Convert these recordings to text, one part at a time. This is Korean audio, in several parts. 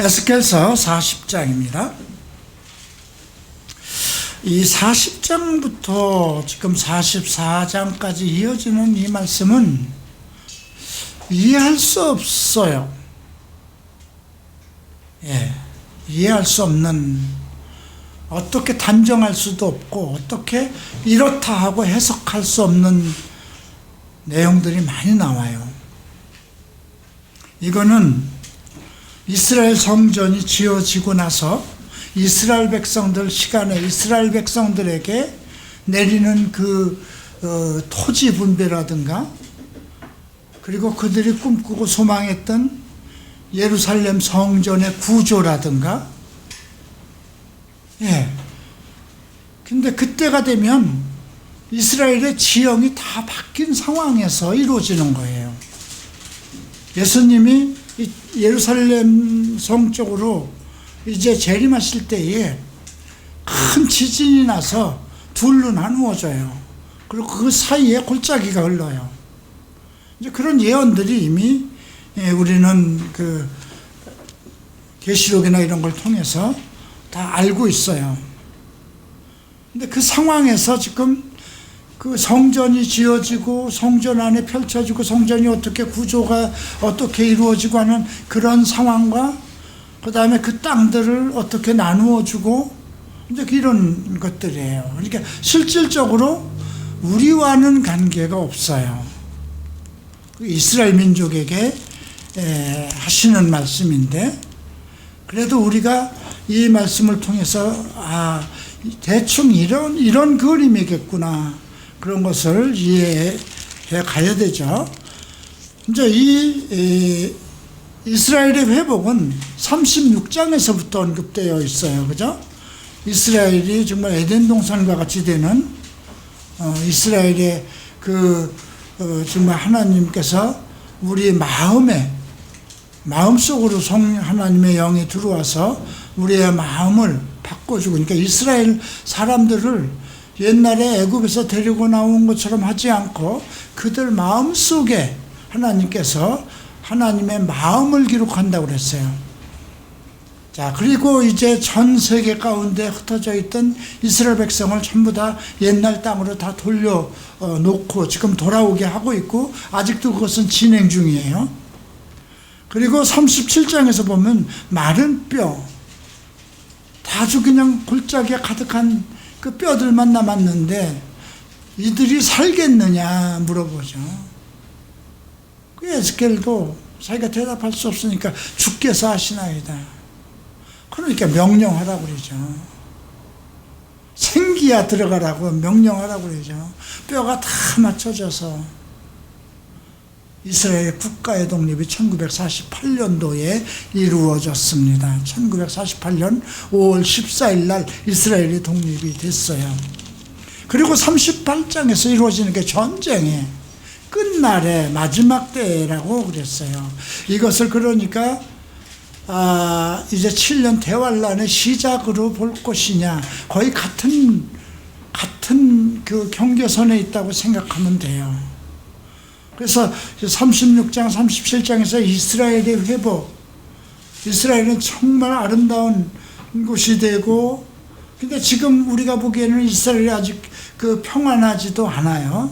에스겔서 40장입니다. 이 40장부터 지금 44장까지 이어지는 이 말씀은 이해할 수 없어요. 이해할 수 없는, 어떻게 단정할 수도 없고 어떻게 이렇다 하고 해석할 수 없는 내용들이 많이 나와요. 이거는 이스라엘 성전이 지어지고 나서 이스라엘 백성들 시간에 이스라엘 백성들에게 내리는 그 토지 분배라든가, 그리고 그들이 꿈꾸고 소망했던 예루살렘 성전의 구조라든가, 근데 그때가 되면 이스라엘의 지형이 다 바뀐 상황에서 이루어지는 거예요. 예수님이 예루살렘 성 쪽으로 이제 재림하실 때에 큰 지진이 나서 둘로 나누어져요. 그리고 그 사이에 골짜기가 흘러요. 이제 그런 예언들이 이미 우리는 그 계시록이나 이런 걸 통해서 다 알고 있어요. 근데 그 상황에서 지금 그 성전이 지어지고 성전 안에 펼쳐지고 성전이 어떻게 구조가 어떻게 이루어지고 하는 그런 상황과, 그 다음에 그 땅들을 어떻게 나누어 주고, 이제 이런 것들이에요. 그러니까 실질적으로 우리와는 관계가 없어요. 이스라엘 민족에게 하시는 말씀인데, 그래도 우리가 이 말씀을 통해서 대충 이런 그림이겠구나, 그런 것을 이해해 가야 되죠. 이제 이 이스라엘의 회복은 36장에서부터 언급되어 있어요. 그죠? 이스라엘이 정말 에덴 동산과 같이 되는 이스라엘의 정말 하나님께서 우리 마음속으로 하나님의 영이 들어와서 우리의 마음을 바꿔주고, 그러니까 이스라엘 사람들을 옛날에 애굽에서 데리고 나온 것처럼 하지 않고 그들 마음속에 하나님께서 하나님의 마음을 기록한다고 그랬어요. 자, 그리고 이제 전 세계 가운데 흩어져 있던 이스라엘 백성을 전부 다 옛날 땅으로 다 돌려놓고 지금 돌아오게 하고 있고, 아직도 그것은 진행 중이에요. 그리고 37장에서 보면 마른 뼈, 아주 그냥 골짜기에 가득한 그 뼈들만 남았는데 이들이 살겠느냐 물어보죠. 그 에스겔도 자기가 대답할 수 없으니까 주께서 하시나이다. 그러니까 명령하라고 그러죠. 생기야 들어가라고 명령하라고 그러죠. 뼈가 다 맞춰져서 이스라엘 국가의 독립이 1948년도에 이루어졌습니다. 1948년 5월 14일 날 이스라엘이 독립이 됐어요. 그리고 38장에서 이루어지는 게 전쟁의 끝날의 마지막 때라고 그랬어요. 이것을 그러니까 이제 7년 대환란의 시작으로 볼 것이냐, 거의 같은 그 경계선에 있다고 생각하면 돼요. 그래서 36장, 37장에서 이스라엘의 회복, 이스라엘은 정말 아름다운 곳이 되고, 근데 지금 우리가 보기에는 이스라엘이 아직 평안하지도 않아요.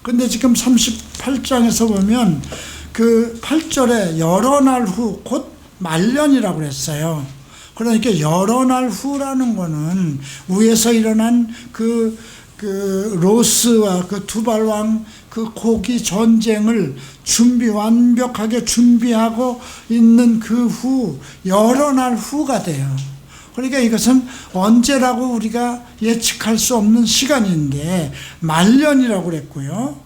근데 지금 38장에서 보면 그 8절에 여러 날 후, 곧 말년이라고 그랬어요. 그러니까 여러 날 후라는 거는 위에서 일어난 그 로스와 그 두발왕 그 고기 전쟁을 완벽하게 준비하고 있는 그 후, 여러 날 후가 돼요. 그러니까 이것은 언제라고 우리가 예측할 수 없는 시간인데 말년이라고 그랬고요.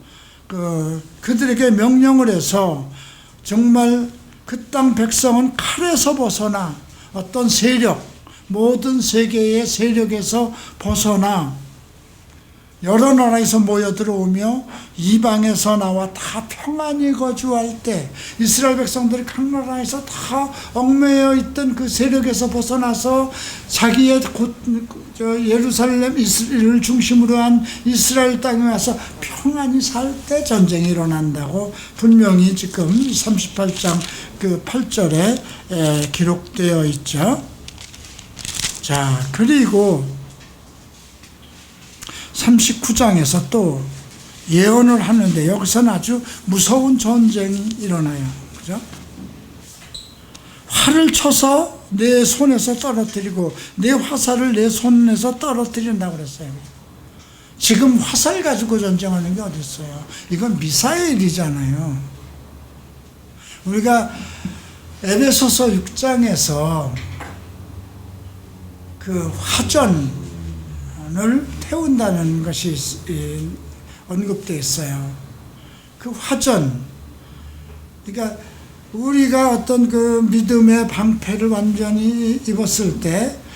그들에게 명령을 해서 정말 그 땅 백성은 칼에서 벗어나 어떤 세력, 모든 세계의 세력에서 벗어나 여러 나라에서 모여 들어오며 이방에서 나와 다 평안히 거주할 때 이스라엘 백성들이 각 나라에서 다 얽매여 있던 그 세력에서 벗어나서 자기의 예루살렘을 중심으로 한 이스라엘 땅에 와서 평안히 살 때 전쟁이 일어난다고 분명히 지금 38장 그 8절에 기록되어 있죠. 자, 그리고 39장에서 또 예언을 하는데 여기서는 아주 무서운 전쟁이 일어나요. 그죠? 활을 쳐서 내 손에서 떨어뜨리고 내 화살을 내 손에서 떨어뜨린다고 그랬어요. 지금 화살 가지고 전쟁하는 게 어디 있어요? 이건 미사일이잖아요. 우리가 에베소서 6장에서 그 화전을 태운다는 것이 언급되어 있어요. 그 화전, 그러니까 우리가 어떤 그 믿음의 방패를 완전히 입었을 때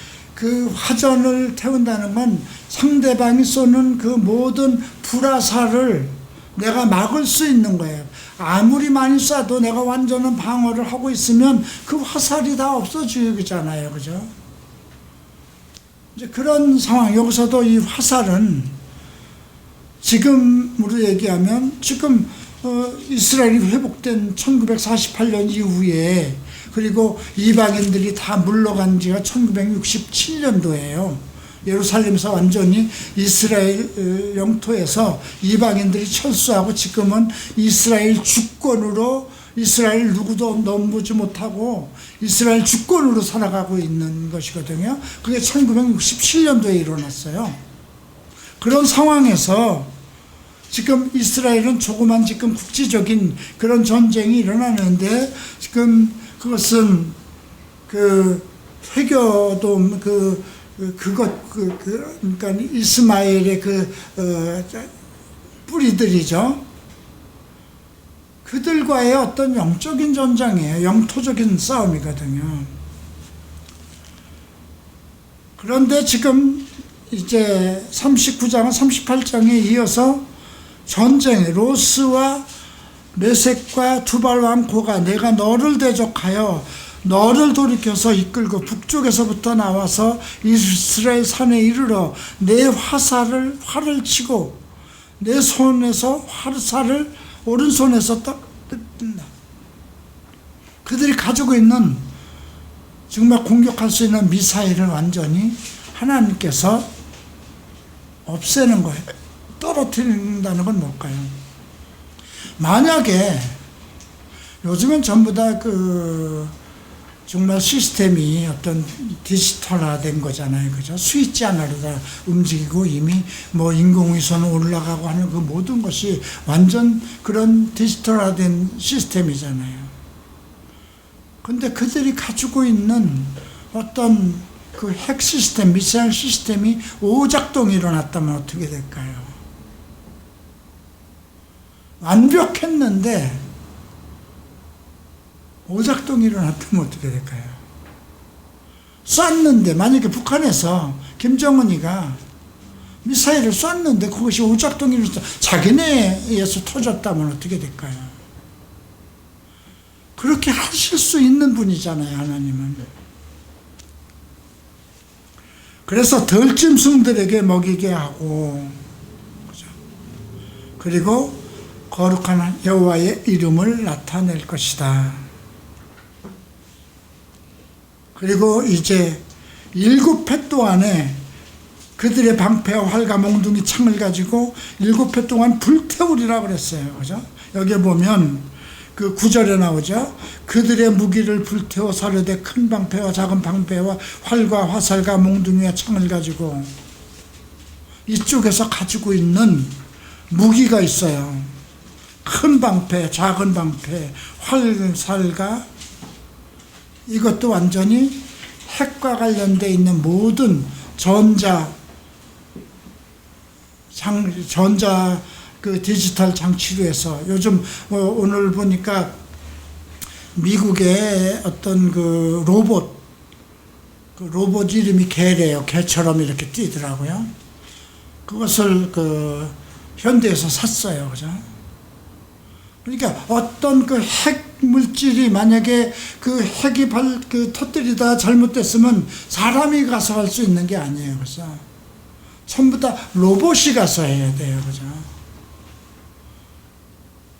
그 화전을 태운다는 건 상대방이 쏘는 그 모든 불화살을 내가 막을 수 있는 거예요. 아무리 많이 쏴도 내가 완전한 방어를 하고 있으면 그 화살이 다 없어지잖아요. 그죠? 이제 그런 상황, 여기서도 이 화살은 지금으로 얘기하면 지금 이스라엘이 회복된 1948년 이후에 그리고 이방인들이 다 물러간 지가 1967년도예요. 예루살렘에서 완전히 이스라엘 영토에서 이방인들이 철수하고 지금은 이스라엘 주권으로 이스라엘 누구도 넘보지 못하고 이스라엘 주권으로 살아가고 있는 것이거든요. 그게 1967년도에 일어났어요. 그런 상황에서 지금 이스라엘은 조그만 지금 국지적인 그런 전쟁이 일어나는데 지금 그것은 그 회교도 그러니까 이스마엘의 뿌리들이죠. 그들과의 어떤 영적인 전쟁이에요. 영토적인 싸움이거든요. 그런데 지금 이제 39장, 38장에 이어서 전쟁, 로스와 메섹과 두발왕 고가 내가 너를 대적하여 너를 돌이켜서 이끌고 북쪽에서부터 나와서 이스라엘 산에 이르러 내 활을 치고 내 손에서 화살을 오른손에서 뜯는다. 그들이 가지고 있는 정말 공격할 수 있는 미사일을 완전히 하나님께서 없애는 거예요. 떨어뜨린다는 건 뭘까요? 만약에 요즘은 전부 다 정말 시스템이 어떤 디지털화된 거잖아요. 그죠? 스위치 하나로 다 움직이고 이미 뭐 인공위성 올라가고 하는 그 모든 것이 완전 그런 디지털화된 시스템이잖아요. 근데 그들이 가지고 있는 어떤 그 핵 시스템, 미사일 시스템이 오작동이 일어났다면 어떻게 될까요? 완벽했는데 오작동이 일어났다면 어떻게 될까요? 쐈는데 만약에 북한에서 김정은이가 미사일을 쐈는데 그것이 오작동이 일어났다, 자기네에 의해서 터졌다면 어떻게 될까요? 그렇게 하실 수 있는 분이잖아요, 하나님은. 그래서 덜짐승들에게 먹이게 하고, 그죠? 그리고 거룩한 여호와의 이름을 나타낼 것이다. 그리고 이제 7해 동안에 그들의 방패와 활과 몽둥이 창을 가지고 7해 동안 불태우리라 그랬어요. 그죠? 여기 보면 그 9절에 나오죠. 그들의 무기를 불태워 사르되 큰 방패와 작은 방패와 활과 화살과 몽둥이와 창을 가지고, 이쪽에서 가지고 있는 무기가 있어요. 큰 방패, 작은 방패, 활살과 이것도 완전히 핵과 관련되어 있는 모든 전자 그 디지털 장치로 해서 요즘 오늘 보니까 미국의 어떤 그 로봇 이름이 개래요. 개처럼 이렇게 뛰더라고요. 그것을 현대에서 샀어요. 그죠? 그러니까 어떤 핵 물질이 만약에 핵이 터뜨리다 잘못됐으면 사람이 가서 할 수 있는 게 아니에요. 그래서 전부 다 로봇이 가서 해야 돼요. 그죠?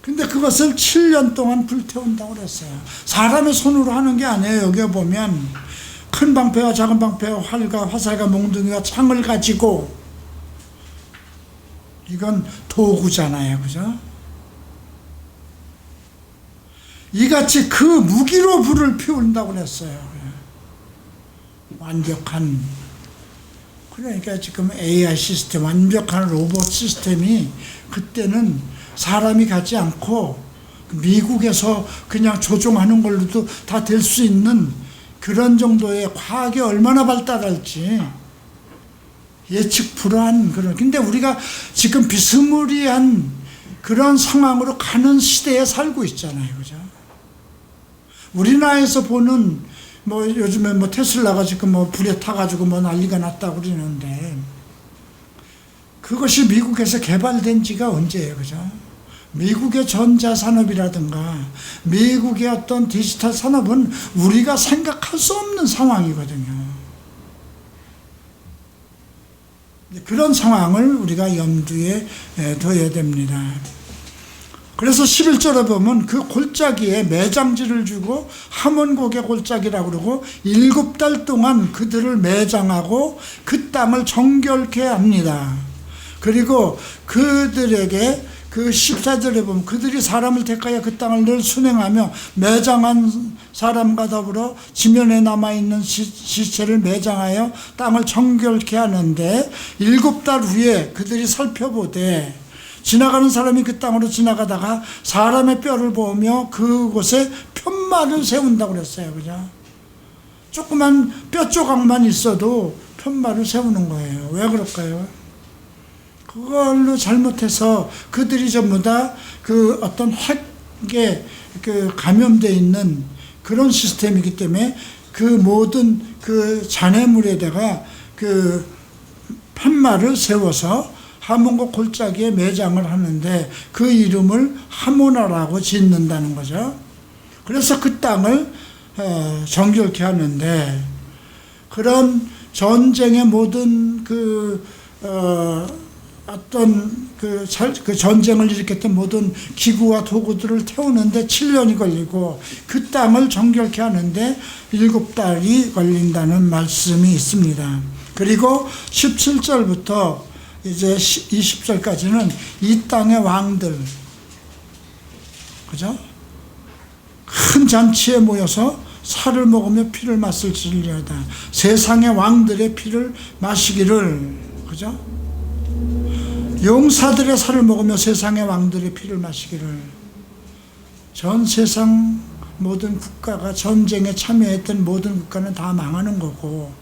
근데 그것을 7년 동안 불태운다고 그랬어요. 사람의 손으로 하는 게 아니에요. 여기 보면 큰 방패와 작은 방패와 활과 화살과 몽둥이와 창을 가지고, 이건 도구잖아요. 그죠? 이같이 그 무기로 불을 피운다고 그랬어요. 완벽한, 그러니까 지금 AI 시스템, 완벽한 로봇 시스템이 그때는 사람이 가지 않고 미국에서 그냥 조종하는 걸로도 다 될 수 있는 그런 정도의 과학이 얼마나 발달할지 예측 불허한 그런. 근데 우리가 지금 비스무리한 그런 상황으로 가는 시대에 살고 있잖아요. 그죠? 우리나라에서 보는 요즘에 테슬라가 지금 불에 타가지고 난리가 났다고 그러는데, 그것이 미국에서 개발된 지가 언제예요. 그죠? 미국의 전자산업이라든가 미국의 어떤 디지털 산업은 우리가 생각할 수 없는 상황이거든요. 그런 상황을 우리가 염두에 둬야 됩니다. 그래서 11절에 보면 그 골짜기에 매장지를 주고 하몬곡의 골짜기라고 그러고 7달 동안 그들을 매장하고 그 땅을 정결케 합니다. 그리고 그들에게 그 14절에 보면 그들이 사람을 택하여 그 땅을 늘 순행하며 매장한 사람과 더불어 지면에 남아있는 시체를 매장하여 땅을 정결케 하는데 7달 후에 그들이 살펴보되 지나가는 사람이 그 땅으로 지나가다가 사람의 뼈를 보며 그곳에 편마를 세운다고 그랬어요. 그죠? 조그만 뼈 조각만 있어도 편마를 세우는 거예요. 왜 그럴까요? 그걸로 잘못해서 그들이 전부 다 어떤 핵에 감염되어 있는 그런 시스템이기 때문에 그 모든 잔해물에다가 편마를 세워서 하몬곡 골짜기에 매장을 하는데 그 이름을 하모나라고 짓는다는 거죠. 그래서 그 땅을 정결케 하는데, 그런 전쟁의 모든 어떤 전쟁을 일으켰던 모든 기구와 도구들을 태우는데 7년이 걸리고 그 땅을 정결케 하는데 7달이 걸린다는 말씀이 있습니다. 그리고 17절부터 이제 20절까지는 이 땅의 왕들, 그죠? 큰 잔치에 모여서 살을 먹으며 피를 마실지니라. 세상의 왕들의 피를 마시기를, 그죠? 용사들의 살을 먹으며 세상의 왕들의 피를 마시기를. 전 세상 모든 국가가 전쟁에 참여했던 모든 국가는 다 망하는 거고,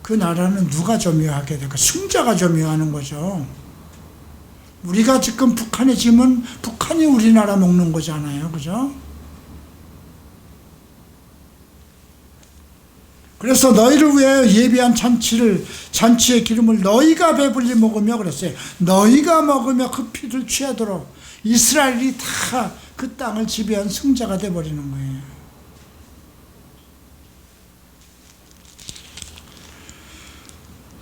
그 나라는 누가 점유하게 될까? 승자가 점유하는 거죠. 우리가 지금 북한에 지면 북한이 우리나라 먹는 거잖아요. 그죠? 그래서 너희를 위하여 예비한 잔치의 기름을 너희가 배불리 먹으며 그랬어요. 너희가 먹으며 그 피를 취하도록 이스라엘이 다 그 땅을 지배한 승자가 돼버리는 거예요.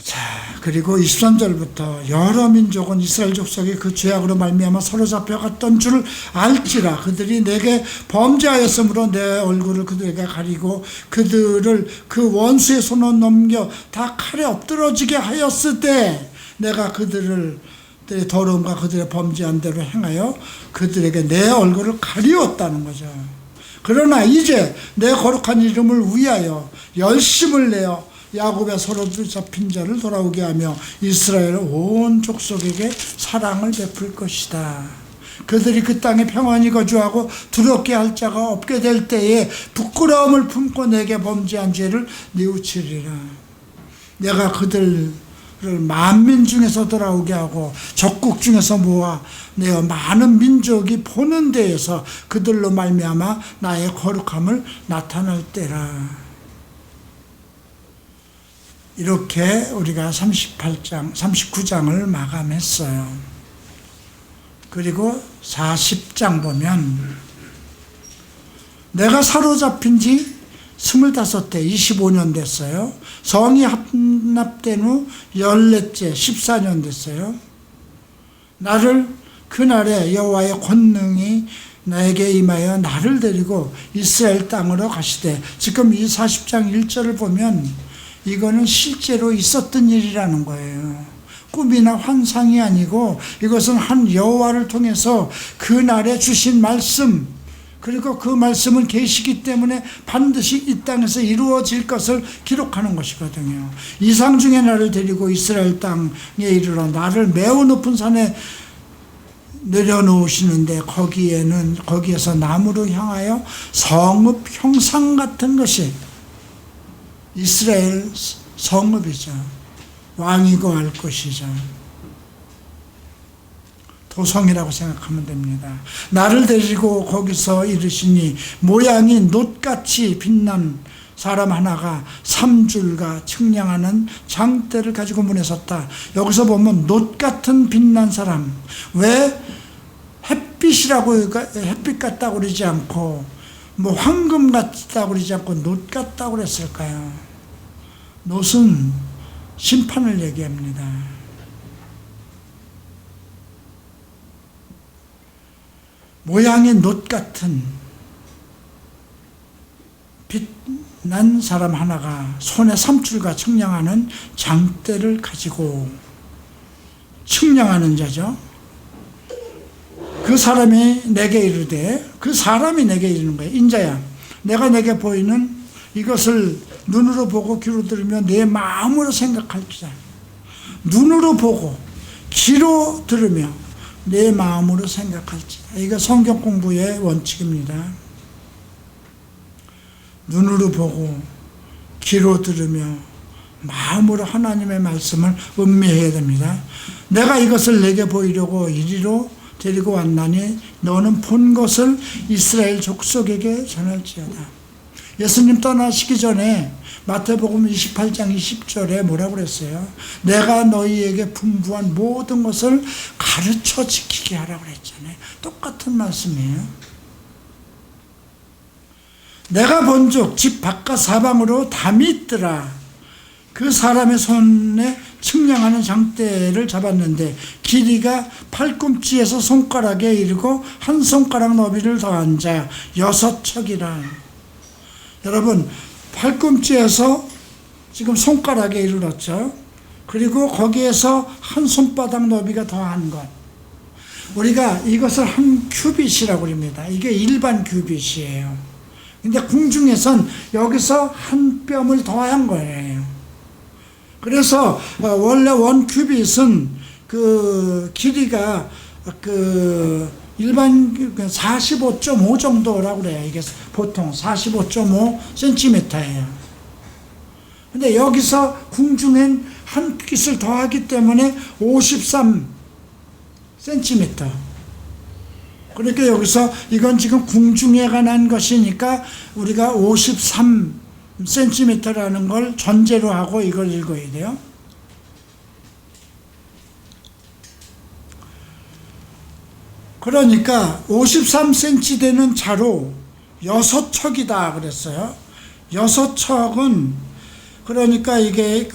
자, 그리고 23절부터 여러 민족은 이스라엘 족속이 그 죄악으로 말미암아 서로 잡혀갔던 줄 알지라. 그들이 내게 범죄하였으므로 내 얼굴을 그들에게 가리고 그들을 그 원수의 손으로 넘겨 다 칼에 엎드러지게 하였으되 내가 그들의 더러움과 그들의 범죄한 대로 행하여 그들에게 내 얼굴을 가리웠다는 거죠. 그러나 이제 내 거룩한 이름을 위하여 열심을 내어 야곱의 서로 잡힌 자를 돌아오게 하며 이스라엘 온 족속에게 사랑을 베풀 것이다. 그들이 그 땅에 평안히 거주하고 두렵게 할 자가 없게 될 때에 부끄러움을 품고 내게 범죄한 죄를 뉘우치리라. 내가 그들을 만민 중에서 돌아오게 하고 적국 중에서 모아 내어 많은 민족이 보는 데에서 그들로 말미암아 나의 거룩함을 나타낼 때라. 이렇게 우리가 39장을 마감했어요. 그리고 40장 보면 내가 사로잡힌 지 25대 25년 됐어요. 성이 합납된 후 14째 14년 됐어요. 나를 그날에 여호와의 권능이 나에게 임하여 나를 데리고 이스라엘 땅으로 가시되, 지금 이 40장 1절을 보면 이거는 실제로 있었던 일이라는 거예요. 꿈이나 환상이 아니고 이것은 한 여호와를 통해서 그날에 주신 말씀, 그리고 그 말씀은 계시기 때문에 반드시 이 땅에서 이루어질 것을 기록하는 것이거든요. 이상 중에 나를 데리고 이스라엘 땅에 이르러 나를 매우 높은 산에 내려놓으시는데 거기에서 나무로 향하여 성읍 형상 같은 것이, 이스라엘 성읍이죠. 왕이 거할 것이죠. 도성이라고 생각하면 됩니다. 나를 데리고 거기서 이르시니 모양이 놋같이 빛난 사람 하나가 3줄과 측량하는 장대를 가지고 문에 섰다. 여기서 보면 놋같은 빛난 사람, 왜 햇빛이라고, 햇빛 같다고 그러지 않고 뭐 황금 같다고 그러지 않고 놋 같다고 그랬을까요? 놋은 심판을 얘기합니다. 모양의 놋 같은 빛난 사람 하나가 손에 3줄과 측량하는 장대를 가지고, 측량하는 자죠. 그 사람이 내게 이르되, 그 사람이 내게 이르는 거예요. 인자야, 내가 내게 보이는 이것을 눈으로 보고 귀로 들으며 내 마음으로 생각할지라. 눈으로 보고 귀로 들으며 내 마음으로 생각할지라. 이거 성경 공부의 원칙입니다. 눈으로 보고 귀로 들으며 마음으로 하나님의 말씀을 음미해야 됩니다. 내가 이것을 내게 보이려고 이리로 데리고 왔나니 너는 본 것을 이스라엘 족속에게 전할지어다. 예수님 떠나시기 전에 마태복음 28장 20절에 뭐라고 그랬어요? 내가 너희에게 분부한 모든 것을 가르쳐 지키게 하라고 그랬잖아요. 똑같은 말씀이에요. 내가 본즉 집 바깥 사방으로 담이 있더라. 그 사람의 손에 측량하는 장대를 잡았는데 길이가 팔꿈치에서 손가락에 이르고 한 손가락 너비를 더한 자 6척이라. 여러분, 팔꿈치에서 지금 손가락에 이르렀죠. 그리고 거기에서 한 손바닥 너비가 더한 것, 우리가 이것을 한 큐빗이라고 합니다. 이게 일반 큐빗이에요. 근데 궁중에선 여기서 한 뼘을 더한 거예요. 그래서 원래 원 큐빗은 그 길이가 그 일반 45.5 정도라고 그래요. 이게 보통 45.5cm예요. 근데 여기서 궁중엔 한 깃을 더하기 때문에 53cm. 그러니까 여기서 이건 지금 궁중에 관한 것이니까 우리가 53cm라는 걸 전제로 하고 이걸 읽어야 돼요. 그러니까 53cm 되는 자로 6척이다 그랬어요. 6척은 그러니까 이게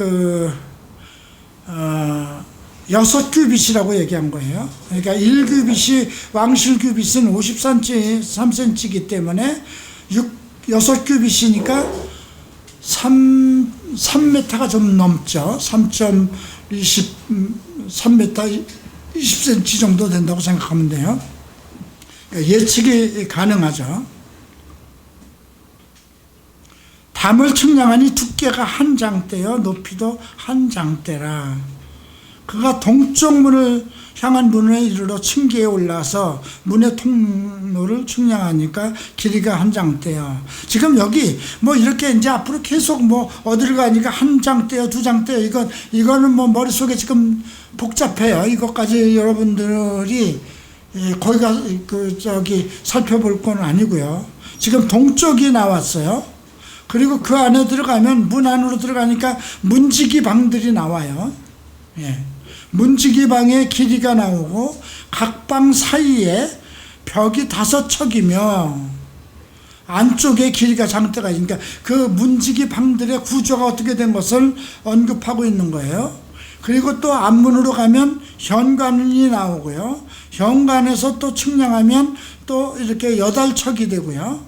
6큐빗이라고 얘기한 거예요. 그러니까 1큐빗이, 왕실 큐빗은 53cm이기 때문에 6큐빗이니까 3m가 좀 넘죠. 3.3m 20cm 정도 된다고 생각하면 돼요. 예측이 가능하죠. 담을 측량하니 두께가 한 장대요 높이도 한 장대라. 그가 동쪽 문을 향한 문에 이르러 층계에 올라서 문의 통로를 측량하니까 길이가 한 장대요. 지금 여기 뭐 이렇게 이제 앞으로 계속 뭐 어디를 가니까 한 장대요, 두 장대요. 이거는 뭐 머릿속에 지금 복잡해요. 이것까지 여러분들이 거기 살펴볼 건 아니고요. 지금 동쪽이 나왔어요. 그리고 그 안에 들어가면 문 안으로 들어가니까 문지기 방들이 나와요. 예. 문지기 방의 길이가 나오고 각 방 사이에 벽이 5척이며 안쪽에 길이가 장대가 있으니까 그 문지기 방들의 구조가 어떻게 된 것을 언급하고 있는 거예요. 그리고 또 앞문으로 가면 현관이 나오고요. 현관에서 또 측량하면 또 이렇게 8척이 되고요.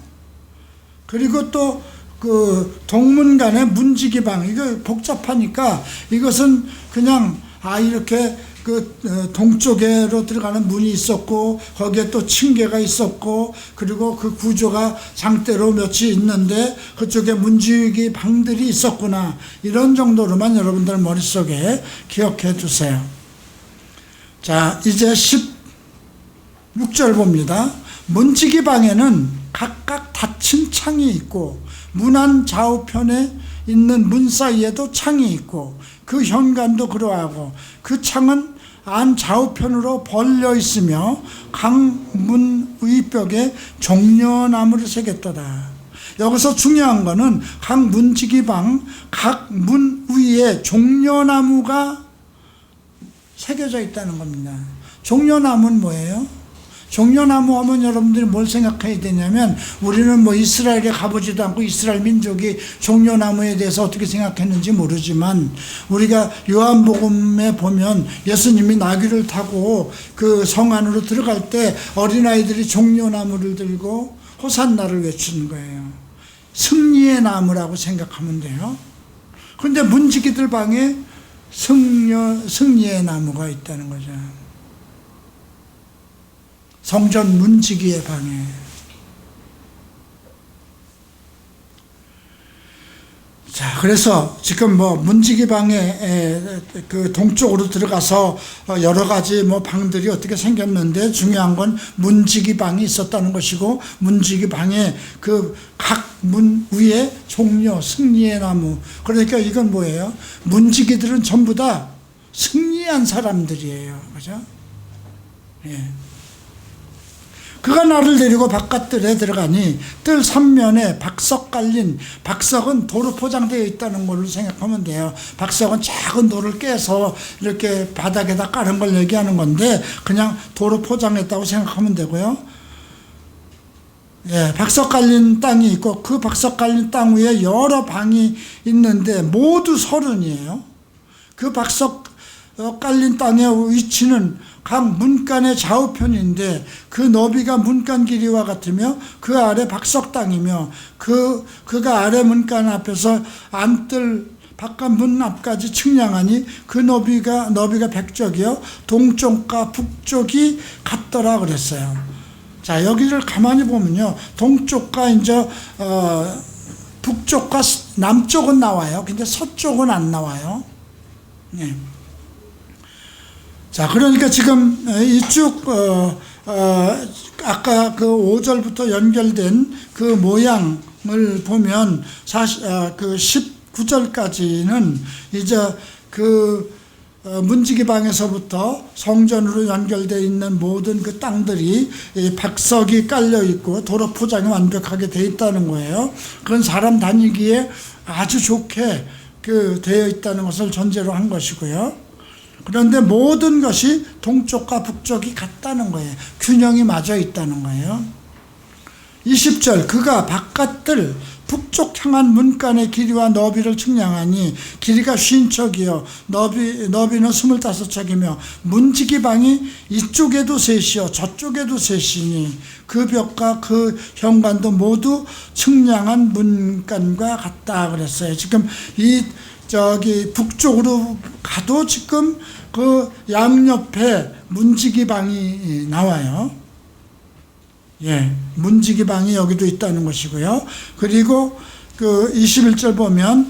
그리고 또 그 동문간의 문지기 방, 이거 복잡하니까 이것은 그냥 이렇게 그 동쪽으로 들어가는 문이 있었고 거기에 또 층계가 있었고 그리고 그 구조가 장대로 몇이 있는데 그쪽에 문지기 방들이 있었구나, 이런 정도로만 여러분들 머릿속에 기억해 두세요. 자, 이제 16절 봅니다. 문지기 방에는 각각 닫힌 창이 있고 문안 좌우편에 있는 문 사이에도 창이 있고 그 현관도 그러하고 그 창은 안 좌우편으로 벌려 있으며 각 문 위벽에 종려나무를 새겼도다. 여기서 중요한 거는 각 문지기 방 각 문 위에 종려나무가 새겨져 있다는 겁니다. 종려나무는 뭐예요? 종려나무 하면 여러분들이 뭘 생각해야 되냐면, 우리는 뭐 이스라엘에 가보지도 않고 이스라엘 민족이 종려나무에 대해서 어떻게 생각했는지 모르지만, 우리가 요한복음에 보면 예수님이 나귀를 타고 그 성 안으로 들어갈 때 어린아이들이 종려나무를 들고 호산나를 외치는 거예요. 승리의 나무라고 생각하면 돼요. 그런데 문지기들 방에 승리의 나무가 있다는 거죠. 성전 문지기의 방에. 자, 그래서 지금 뭐 문지기 방에 그 동쪽으로 들어가서 여러 가지 뭐 방들이 어떻게 생겼는데, 중요한 건 문지기 방이 있었다는 것이고, 문지기 방에 그 각 문 위에 종려, 승리의 나무. 그러니까 이건 뭐예요? 문지기들은 전부 다 승리한 사람들이에요. 그죠? 예. 그가 나를 데리고 바깥들에 들어가니 뜰 3면에 박석 깔린, 박석은 도로 포장되어 있다는 걸로 생각하면 돼요. 박석은 작은 돌을 깨서 이렇게 바닥에다 깔은 걸 얘기하는 건데, 그냥 도로 포장했다고 생각하면 되고요. 예, 박석 깔린 땅이 있고 그 박석 깔린 땅 위에 여러 방이 있는데 모두 30이에요. 그 박석 깔린 땅의 위치는 각 문간의 좌우편인데 그 너비가 문간 길이와 같으며 그 아래 박석 땅이며 그가 아래 문간 앞에서 안뜰 바깥 문 앞까지 측량하니 그 너비가 100쪽이요 동쪽과 북쪽이 같더라 그랬어요. 자, 여기를 가만히 보면요, 동쪽과 이제 북쪽과 남쪽은 나와요. 근데 서쪽은 안 나와요. 네. 자, 그러니까 지금 이쪽 아까 그 5절부터 연결된 그 모양을 보면 그 19절까지는 이제 그 문지기 방에서부터 성전으로 연결되어 있는 모든 그 땅들이 박석이 깔려 있고 도로 포장이 완벽하게 되어 있다는 거예요. 그건 사람 다니기에 아주 좋게 그 되어 있다는 것을 전제로 한 것이고요. 그런데 모든 것이 동쪽과 북쪽이 같다는 거예요. 균형이 맞아 있다는 거예요. 20절, 그가 바깥들 북쪽 향한 문간의 길이와 너비를 측량하니 길이가 50척이요 너비는 25척이며 문지기 방이 이쪽에도 셋이요 저쪽에도 셋이니 그 벽과 그 현관도 모두 측량한 문간과 같다 그랬어요. 지금 북쪽으로 가도 지금 그 양옆에 문지기 방이 나와요. 예, 문지기 방이 여기도 있다는 것이고요. 그리고 그 21절 보면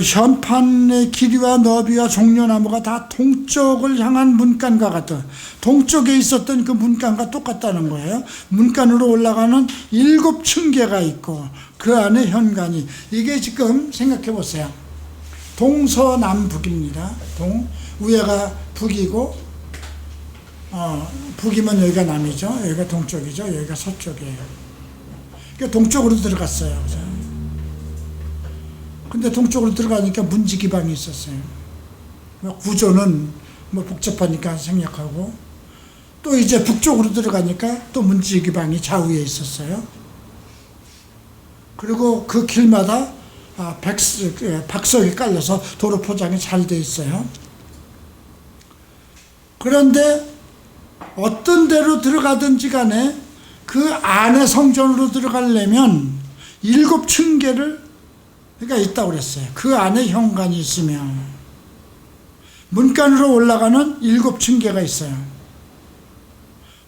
현판의 길이와 너비와 종려나무가 다 동쪽을 향한 문간과 같다. 동쪽에 있었던 그 문간과 똑같다는 거예요. 문간으로 올라가는 7층계가 있고 그 안에 현관이, 이게 지금 생각해 보세요. 동서남북입니다. 위에가 북이고 북이면 여기가 남이죠. 여기가 동쪽이죠. 여기가 서쪽이에요. 그러니까 동쪽으로 들어갔어요. 그죠? 근데 동쪽으로 들어가니까 문지 기방이 있었어요. 구조는 뭐 복잡하니까 생략하고, 또 이제 북쪽으로 들어가니까 또 문지 기방이 좌우에 있었어요. 그리고 그 길마다 박석이 깔려서 도로 포장이 잘 돼 있어요. 그런데 어떤 데로 들어가든지 간에 그 안에 성전으로 들어가려면 7층계를 그러니까 있다고 그랬어요. 그 안에 현관이 있으면 문간으로 올라가는 7층계가 있어요.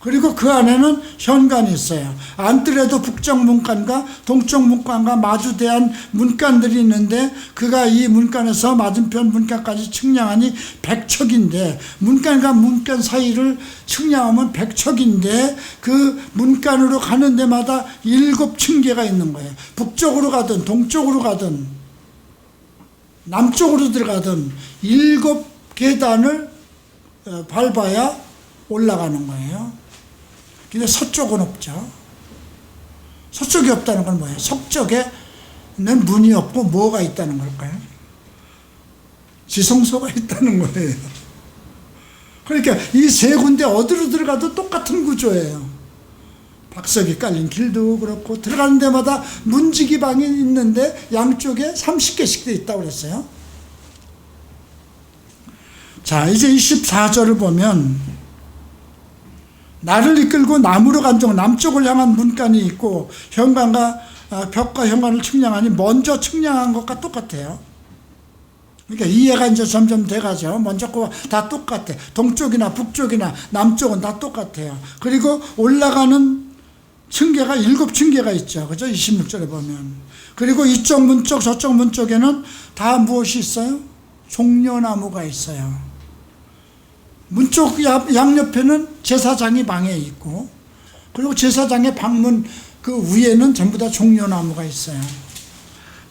그리고 그 안에는 현관이 있어요. 안뜰에도 북쪽 문간과 동쪽 문간과 마주대한 문간들이 있는데, 그가 이 문간에서 맞은편 문간까지 측량하니 100척인데, 문간과 문간 사이를 측량하면 100척인데 그 문간으로 가는 데마다 7층계가 있는 거예요. 북쪽으로 가든 동쪽으로 가든 남쪽으로 들어가든 7계단을 밟아야 올라가는 거예요. 근데 서쪽은 없죠. 서쪽이 없다는 건 뭐예요? 서쪽에는 문이 없고 뭐가 있다는 걸까요? 지성소가 있다는 거예요. 그러니까 이 세 군데 어디로 들어가도 똑같은 구조예요. 박석이 깔린 길도 그렇고, 들어가는 데마다 문지기방이 있는데 양쪽에 30개씩 돼 있다고 그랬어요. 자, 이제 24절을 보면, 나를 이끌고 남으로 간 종, 남쪽을 향한 문간이 있고, 현관과 벽과 현관을 측량하니 먼저 측량한 것과 똑같아요. 그러니까 이해가 이제 점점 돼가죠. 먼저 거 다 똑같아. 동쪽이나 북쪽이나 남쪽은 다 똑같아요. 그리고 올라가는 층계가 7층계가 있죠. 그죠? 26절에 보면. 그리고 이쪽 문 쪽, 저쪽 문 쪽에는 다 무엇이 있어요? 종려나무가 있어요. 문쪽 양옆에는 제사장이 방에 있고, 그리고 제사장의 방문 그 위에는 전부 다 종려나무가 있어요.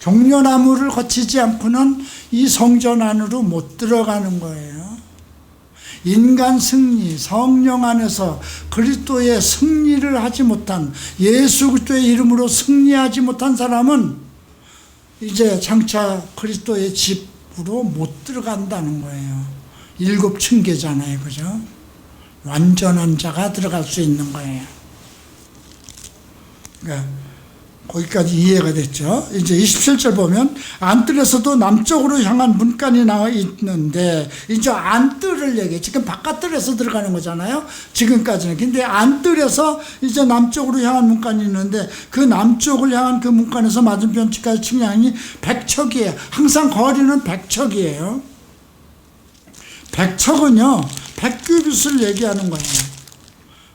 종려나무를 거치지 않고는 이 성전 안으로 못 들어가는 거예요. 인간 승리, 성령 안에서 그리스도의 승리를 하지 못한, 예수 그리스도의 이름으로 승리하지 못한 사람은 이제 장차 그리스도의 집으로 못 들어간다는 거예요. 7층계잖아요. 그죠? 완전한 자가 들어갈 수 있는 거예요. 그러니까 거기까지 이해가 됐죠. 이제 27절 보면, 안뜰에서도 남쪽으로 향한 문간이 나와 있는데, 이제 안뜰을 얘기해. 지금 바깥뜰에서 들어가는 거잖아요. 지금까지는. 근데 안뜰에서 이제 남쪽으로 향한 문간이 있는데, 그 남쪽을 향한 그 문간에서 맞은편까지 측량이 100척이에요. 항상 거리는 100척이에요. 100척은요, 100규빗을 얘기하는 거예요.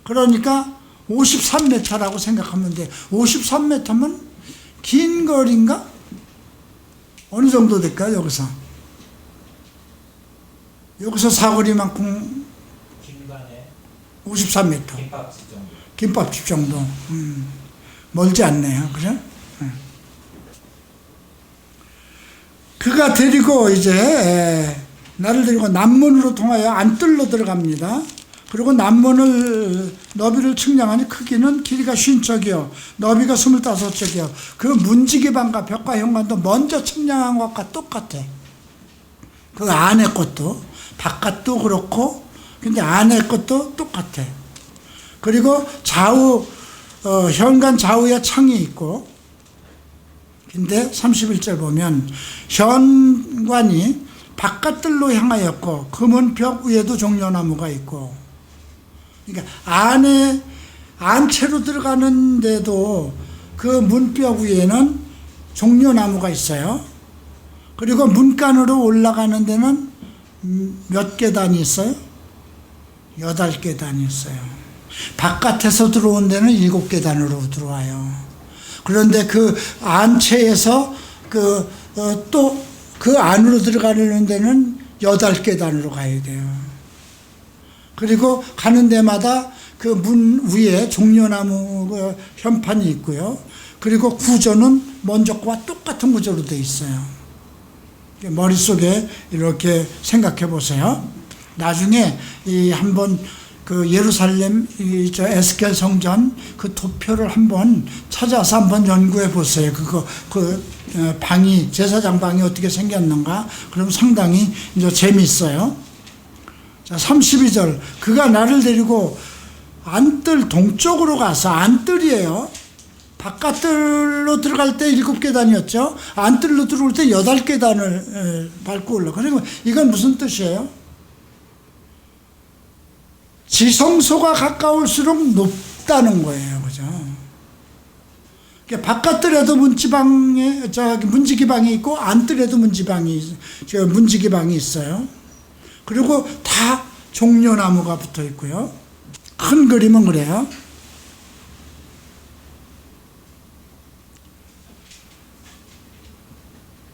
그러니까 53m라고 생각하면 돼. 53m면 긴 거리인가? 어느 정도 될까요, 여기서? 여기서 사거리만큼 중간에 53m. 김밥집 정도. 김밥집 정도. 멀지 않네요. 그죠? 그가 데리고 이제 나를 데리고 남문으로 통하여 안뜰로 들어갑니다. 그리고 남문을 너비를 측량하니 크기는 길이가 50척이요 너비가 25척이요 그 문지기방과 벽과 현관도 먼저 측량한 것과 똑같아. 그 안에 것도 바깥도 그렇고, 근데 안에 것도 똑같아. 그리고 좌우 현관 좌우에 창이 있고, 근데 31절 보면 현관이 바깥들로 향하였고 금은 벽 위에도 종려나무가 있고, 그러니까 안에 안채로 들어가는데도 그 문벽 위에는 종려나무가 있어요. 그리고 문간으로 올라가는 데는 몇 계단이 있어요? 8계단이 있어요. 바깥에서 들어온 데는 7계단으로 들어와요. 그런데 그 안채에서 또 그 안으로 들어가려는 데는 8계단으로 가야 돼요. 그리고 가는 데마다 그 문 위에 종려나무 현판이 있고요. 그리고 구조는 먼저 거와 똑같은 구조로 되어 있어요. 머릿속에 이렇게 생각해 보세요. 나중에 한번 그 예루살렘 저 에스겔 성전 그 도표를 한번 찾아서 한번 연구해 보세요. 그 방이 제사장 방이 어떻게 생겼는가? 그럼 상당히 이제 재미있어요. 자, 32절 그가 나를 데리고 안뜰 동쪽으로 가서 안뜰이에요. 바깥뜰로 들어갈 때 7계단이었죠. 안뜰로 들어올 때 8계단을 밟고 올라. 그리고 이건 무슨 뜻이에요? 지성소가 가까울수록 높다는 거예요. 그죠? 바깥뜰에도 문지기방이 있고, 안뜰에도 문지기방이 있어요. 그리고 다 종려나무가 붙어 있고요. 큰 그림은 그래요.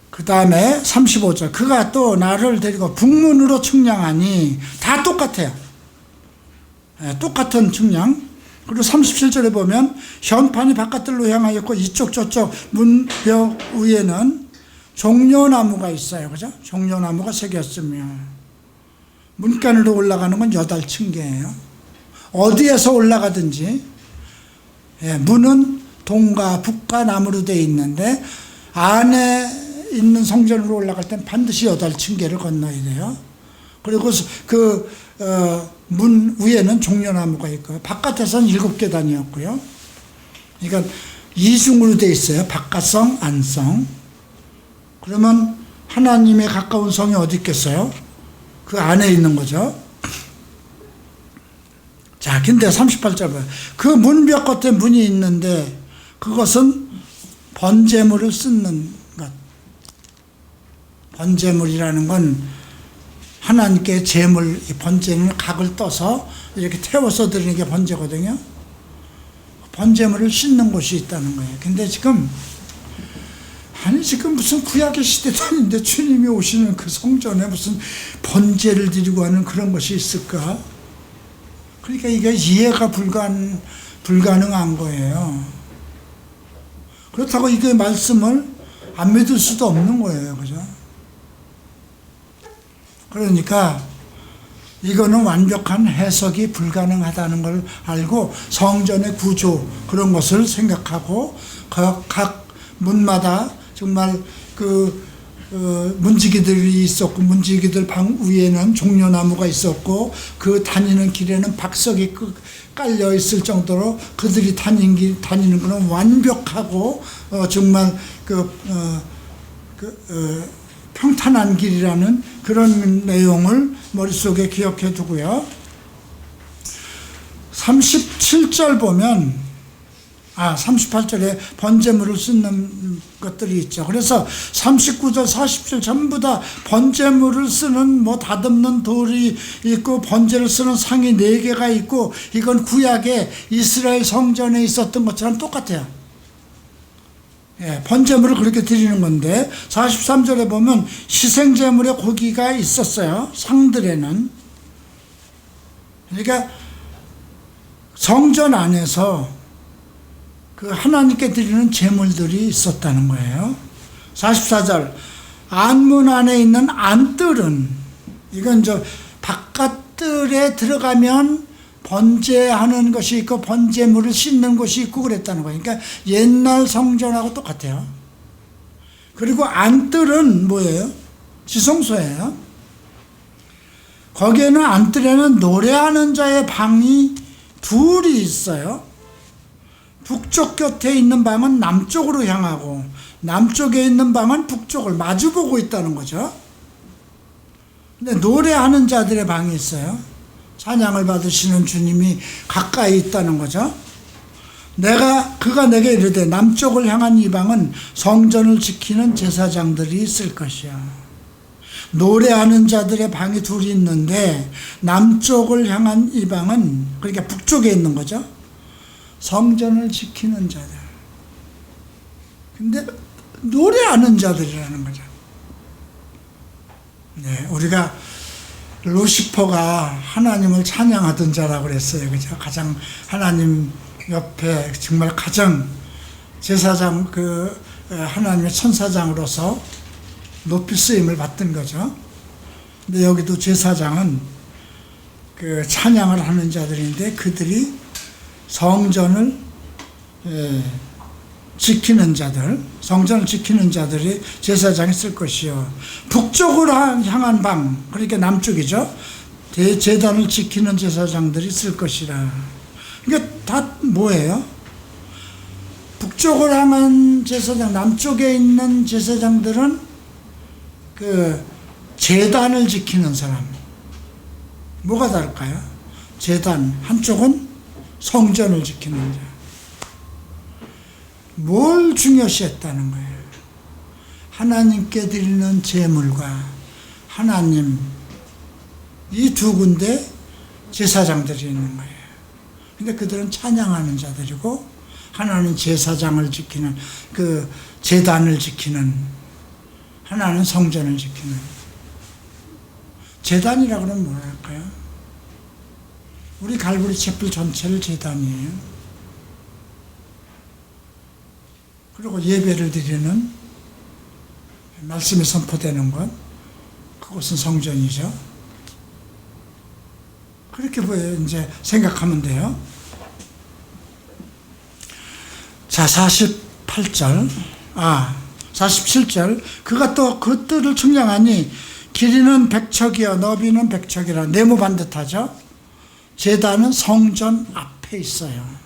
그 다음에 35절 그가 또 나를 데리고 북문으로 측량하니 다 똑같아요. 똑같은 측량. 그리고 37절에 보면 현판이 바깥들로 향하였고 이쪽 저쪽 문벽 위에는 종려나무가 있어요. 그죠? 종려나무가 새겼으며 문간으로 올라가는 건 8층계예요. 어디에서 올라가든지 문은 동과 북과 남으로 되어 있는데 안에 있는 성전으로 올라갈 땐 반드시 8층계를 건너야 돼요. 그리고 문 위에는 종려나무가 있고요. 바깥에서는 7계단이었고요. 그러니까 이중으로 되어 있어요. 바깥성, 안성. 그러면 하나님의 가까운 성이 어디 있겠어요? 그 안에 있는 거죠. 자, 근데 38절 봐요. 그 문벽 겉에 문이 있는데 그것은 번제물을 씁는 것. 번제물이라는 건 하나님께 제물, 번제는 각을 떠서 이렇게 태워서 드리는 게 번제거든요. 번제물을 씻는 곳이 있다는 거예요. 근데 지금 무슨 구약의 시대도 아닌데 주님이 오시는 그 성전에 무슨 번제를 드리고 하는 그런 것이 있을까? 그러니까 이게 이해가 불가능한 거예요. 그렇다고 이게 말씀을 안 믿을 수도 없는 거예요. 그죠? 그러니까 이거는 완벽한 해석이 불가능하다는 걸 알고 성전의 구조 그런 것을 생각하고 각 문마다 정말 문지기들이 있었고 문지기들 방 위에는 종려나무가 있었고 그 다니는 길에는 박석이 깔려 있을 정도로 그들이 다니는 것은 완벽하고 정말 평탄한 길이라는 그런 내용을 머릿속에 기억해 두고요. 37절 보면 38절에 번제물을 쓰는 것들이 있죠. 그래서 39절, 40절 전부 다 번제물을 쓰는 다듬는 돌이 있고 번제를 쓰는 상이 4개가 있고 이건 구약의 이스라엘 성전에 있었던 것처럼 똑같아요. 번제물을 그렇게 드리는 건데 43절에 보면 희생제물의 고기가 있었어요. 상들에는. 그러니까 성전 안에서 그 하나님께 드리는 제물들이 있었다는 거예요. 44절 안문 안에 있는 안뜰은 이건 바깥뜰에 들어가면 번제하는 것이 있고 번제물을 씻는 것이 있고 그랬다는 거예요. 그러니까 옛날 성전하고 똑같아요. 그리고 안뜰은 뭐예요? 지성소예요. 거기에는 안뜰에는 노래하는 자의 방이 둘이 있어요. 북쪽 곁에 있는 방은 남쪽으로 향하고 남쪽에 있는 방은 북쪽을 마주보고 있다는 거죠. 근데 노래하는 자들의 방이 있어요. 찬양을 받으시는 주님이 가까이 있다는 거죠. 그가 내게 이르되 남쪽을 향한 이 방은 성전을 지키는 제사장들이 있을 것이야. 노래하는 자들의 방이 둘이 있는데 남쪽을 향한 이 방은 그러니까 북쪽에 있는 거죠. 성전을 지키는 자들. 근데 노래하는 자들이라는 거죠. 우리가 루시퍼가 하나님을 찬양하던 자라고 그랬어요. 그죠? 가장 하나님 옆에 정말 가장 제사장 하나님의 천사장으로서 높이 쓰임을 받던 거죠. 근데 여기도 제사장은 그 찬양을 하는 자들인데 그들이 성전을 지키는 자들, 성전을 지키는 자들이 제사장이 쓸 것이요. 북쪽으로 향한 방, 그러니까 남쪽이죠. 제단을 지키는 제사장들이 쓸 것이라. 그러니까 다 뭐예요? 북쪽으로 향한 제사장, 남쪽에 있는 제사장들은 그 제단을 지키는 사람. 뭐가 다를까요? 제단, 한쪽은 성전을 지키는 자. 뭘 중요시했다는 거예요? 하나님께 드리는 제물과 하나님, 이 두 군데 제사장들이 있는 거예요. 근데 그들은 찬양하는 자들이고, 하나는 제사장을 지키는, 그 제단을 지키는, 하나는 성전을 지키는. 제단이라 그러면 뭐랄까요? 우리 갈보리 채플 전체를 제단이에요. 그리고 예배를 드리는, 말씀이 선포되는 것, 그것은 성전이죠. 그렇게 이제 생각하면 돼요. 자, 47절. 그가 또 그들을 측량하니 길이는 100척이요 너비는 100척이라. 네모 반듯하죠. 제단은 성전 앞에 있어요.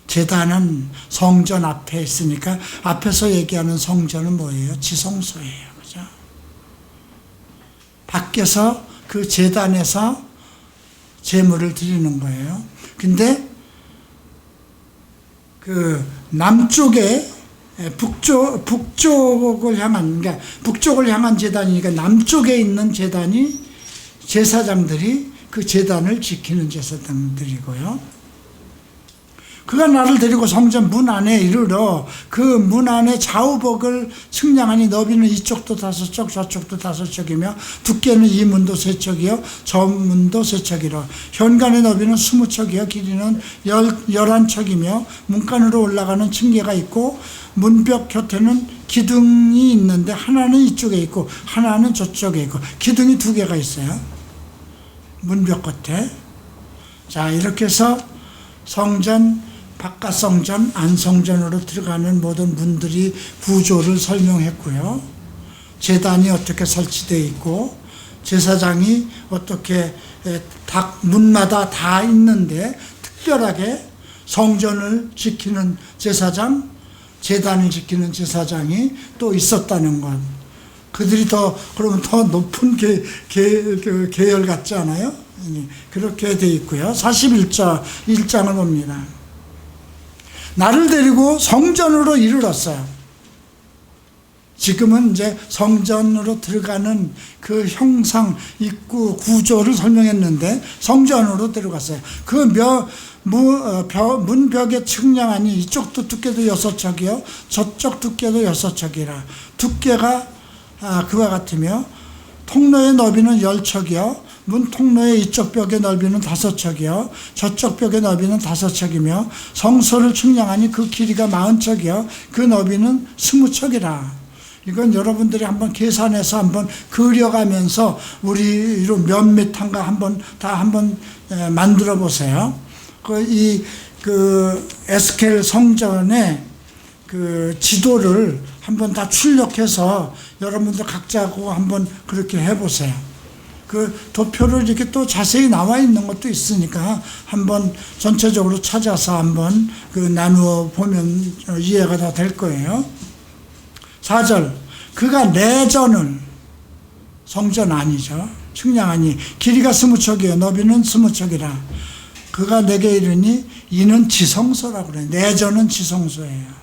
제단은 성전 앞에 있으니까 앞에서 얘기하는 성전은 뭐예요? 지성소예요. 그죠? 밖에서 그 제단에서 제물을 드리는 거예요. 근데 그 남쪽에 북쪽을 향한, 그러니까 북쪽을 향한 제단이니까 남쪽에 있는 제단이 제사장들이 그 제단을 지키는 제사장들이고요. 그가 나를 데리고 성전 문 안에 이르러 그 문 안에 좌우복을 측량하니 너비는 이쪽도 5척 저쪽도 5척이며 두께는 이 문도 3척이요 저 문도 3척이라. 현관의 너비는 20척이요 길이는 11척이며 문간으로 올라가는 층계가 있고 문벽 곁에는 기둥이 있는데 하나는 이쪽에 있고 하나는 저쪽에 있고 기둥이 2개가 있어요. 문벽 끝에. 자, 이렇게 해서 성전, 바깥 성전, 안 성전으로 들어가는 모든 문들이 구조를 설명했고요. 제단이 어떻게 설치되어 있고 제사장이 어떻게 문마다 다 있는데 특별하게 성전을 지키는 제사장, 제단을 지키는 제사장이 또 있었다는 것. 그들이 그러면 더 높은 계열 같지 않아요? 그렇게 돼 있고요. 1장을 봅니다. 나를 데리고 성전으로 이르렀어요. 지금은 이제 성전으로 들어가는 그 형상, 입구, 구조를 설명했는데 성전으로 들어갔어요. 그 문벽에 측량하니 이쪽도 두께도 6척이요 저쪽 두께도 6척이라. 두께가 그와 같으며 통로의 너비는 10척이요 문 통로의 이쪽 벽의 넓이는 5척이요 저쪽 벽의 넓이는 5척이며 성소를 측량하니 그 길이가 40척이요 그 너비는 20척이라. 이건 여러분들이 한번 계산해서 한번 그려가면서 우리로 몇 미터인가 한번 만들어 보세요. 에스겔 성전의 그 지도를 한번 다 출력해서 여러분들 각자하고 한번 그렇게 해보세요. 그 도표를 이렇게 또 자세히 나와 있는 것도 있으니까 한번 전체적으로 찾아서 한번 나누어 보면 이해가 다 될 거예요. 4절. 그가 내전을, 성전 아니죠, 측량하니 길이가 20척이요 너비는 20척이라. 그가 내게 이르니 이는 지성소라고 그래요. 내전은 지성소예요.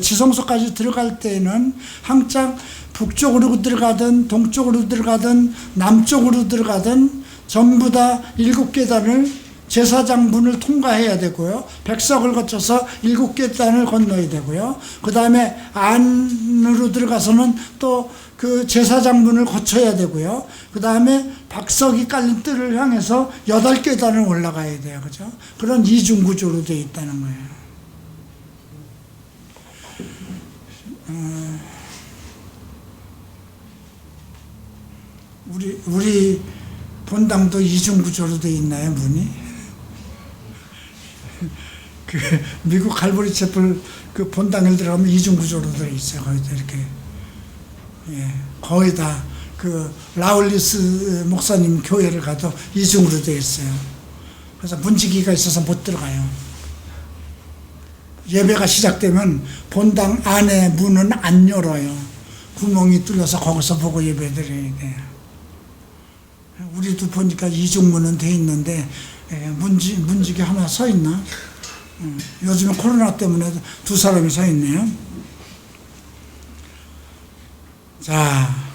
지성소까지 들어갈 때에는 항상 북쪽으로 들어가든 동쪽으로 들어가든 남쪽으로 들어가든 전부 다 7계단을 제사장 문을 통과해야 되고요. 백석을 거쳐서 7계단을 건너야 되고요. 그 다음에 안으로 들어가서는 또 그 제사장 문을 거쳐야 되고요. 그 다음에 박석이 깔린 뜰을 향해서 8계단을 올라가야 돼요. 그죠? 그런 이중구조로 되어 있다는 거예요. 우리 본당도 이중 구조로 돼 있나요, 문이? 그 미국 칼보리 채플 그 본당에 들어가면 이중 구조로 돼 있어요. 거의 다 이렇게. 예, 거의 다 그 라울리스 목사님 교회를 가도 이중으로 돼 있어요. 그래서 문지기가 있어서 못 들어가요. 예배가 시작되면 본당 안에 문은 안 열어요. 구멍이 뚫려서 거기서 보고 예배 드려야 돼요. 우리도 보니까 이중문은 돼 있는데 문지기 하나 서 있나? 요즘은 코로나 때문에 두 사람이 서 있네요. 자,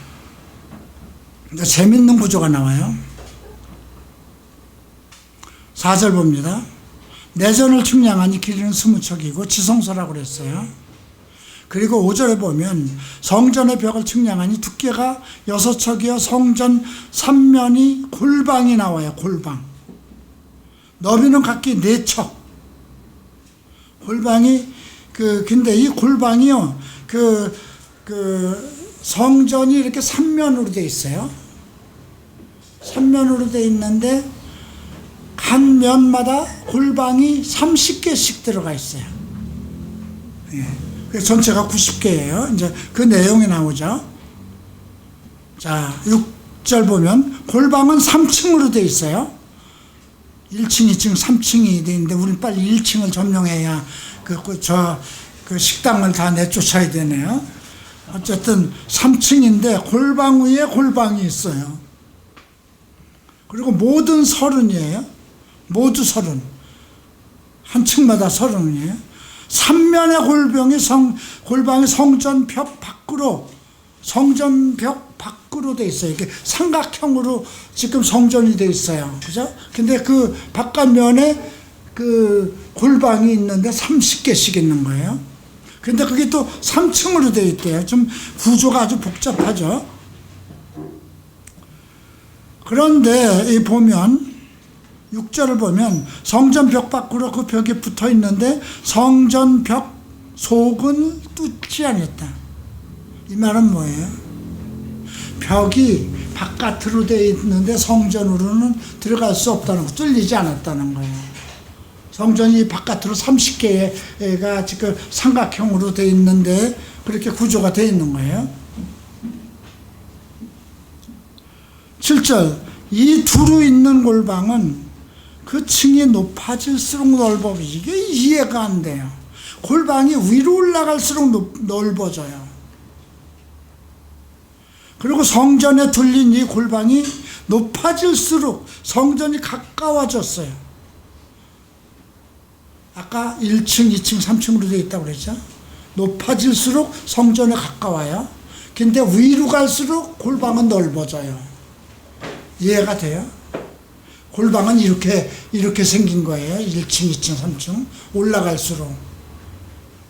이제 재밌는 구조가 나와요. 4절 봅니다. 내전을 측량하니 길이는 20척이고 지성소라고 그랬어요. 그리고 5절에 보면 성전의 벽을 측량하니 두께가 6척이요 성전 3면이 골방이 나와요. 골방. 너비는 각기 4척. 골방이 근데 이 골방이요 성전이 이렇게 3면으로 돼 있어요. 3면으로 돼 있는데 한 면마다 골방이 30개씩 들어가 있어요. 예. 그래서 전체가 90개예요. 이제 그 내용이 나오죠. 자, 6절 보면 골방은 3층으로 돼 있어요. 1층, 2층, 3층이 돼 있는데 우리는 빨리 1층을 점령해야 그 식당을 다 내쫓아야 되네요. 어쨌든 3층인데 골방 위에 골방이 있어요. 그리고 모든 30이에요. 모두 30. 한 층마다 30이에요. 3면의 골방이 성전 벽 밖으로 돼 있어요. 이렇게 삼각형으로 지금 성전이 돼 있어요. 그죠? 근데 그 바깥면에 그 골방이 있는데 30개씩 있는 거예요. 근데 그게 또 3층으로 돼 있대요. 좀 구조가 아주 복잡하죠. 그런데 이 보면 6절을 보면 성전 벽 밖으로 그 벽이 붙어 있는데 성전 벽 속은 뚫지 않았다. 이 말은 뭐예요? 벽이 바깥으로 되어 있는데 성전으로는 들어갈 수 없다는 거, 뚫리지 않았다는 거예요. 성전이 바깥으로 30개가 지금 삼각형으로 되어 있는데 그렇게 구조가 되어 있는 거예요. 7절, 이 두루 있는 골방은 그 층이 높아질수록 넓어지고 이게 이해가 안 돼요. 골방이 위로 올라갈수록 넓어져요. 그리고 성전에 둘린 이 골방이 높아질수록 성전이 가까워졌어요. 아까 1층, 2층, 3층으로 되어 있다고 그랬죠. 높아질수록 성전에 가까워요. 근데 위로 갈수록 골방은 넓어져요. 이해가 돼요? 골방은 이렇게 생긴 거예요. 1층, 2층, 3층 올라갈수록.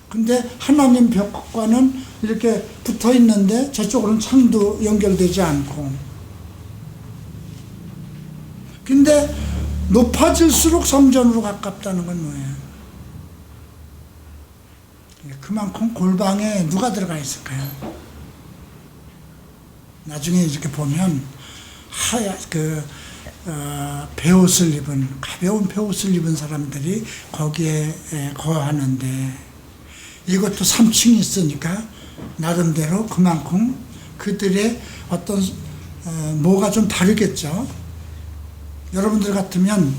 근데 하나님 벽과는 이렇게 붙어 있는데 저쪽으로는 창도 연결되지 않고. 근데 높아질수록 성전으로 가깝다는 건 뭐예요? 그만큼 골방에 누가 들어가 있을까요? 나중에 이렇게 보면 베옷을 입은, 가벼운 베옷을 입은 사람들이 거기에 거하는데 이것도 3층이 있으니까 나름대로 그만큼 그들의 어떤 뭐가 좀 다르겠죠. 여러분들 같으면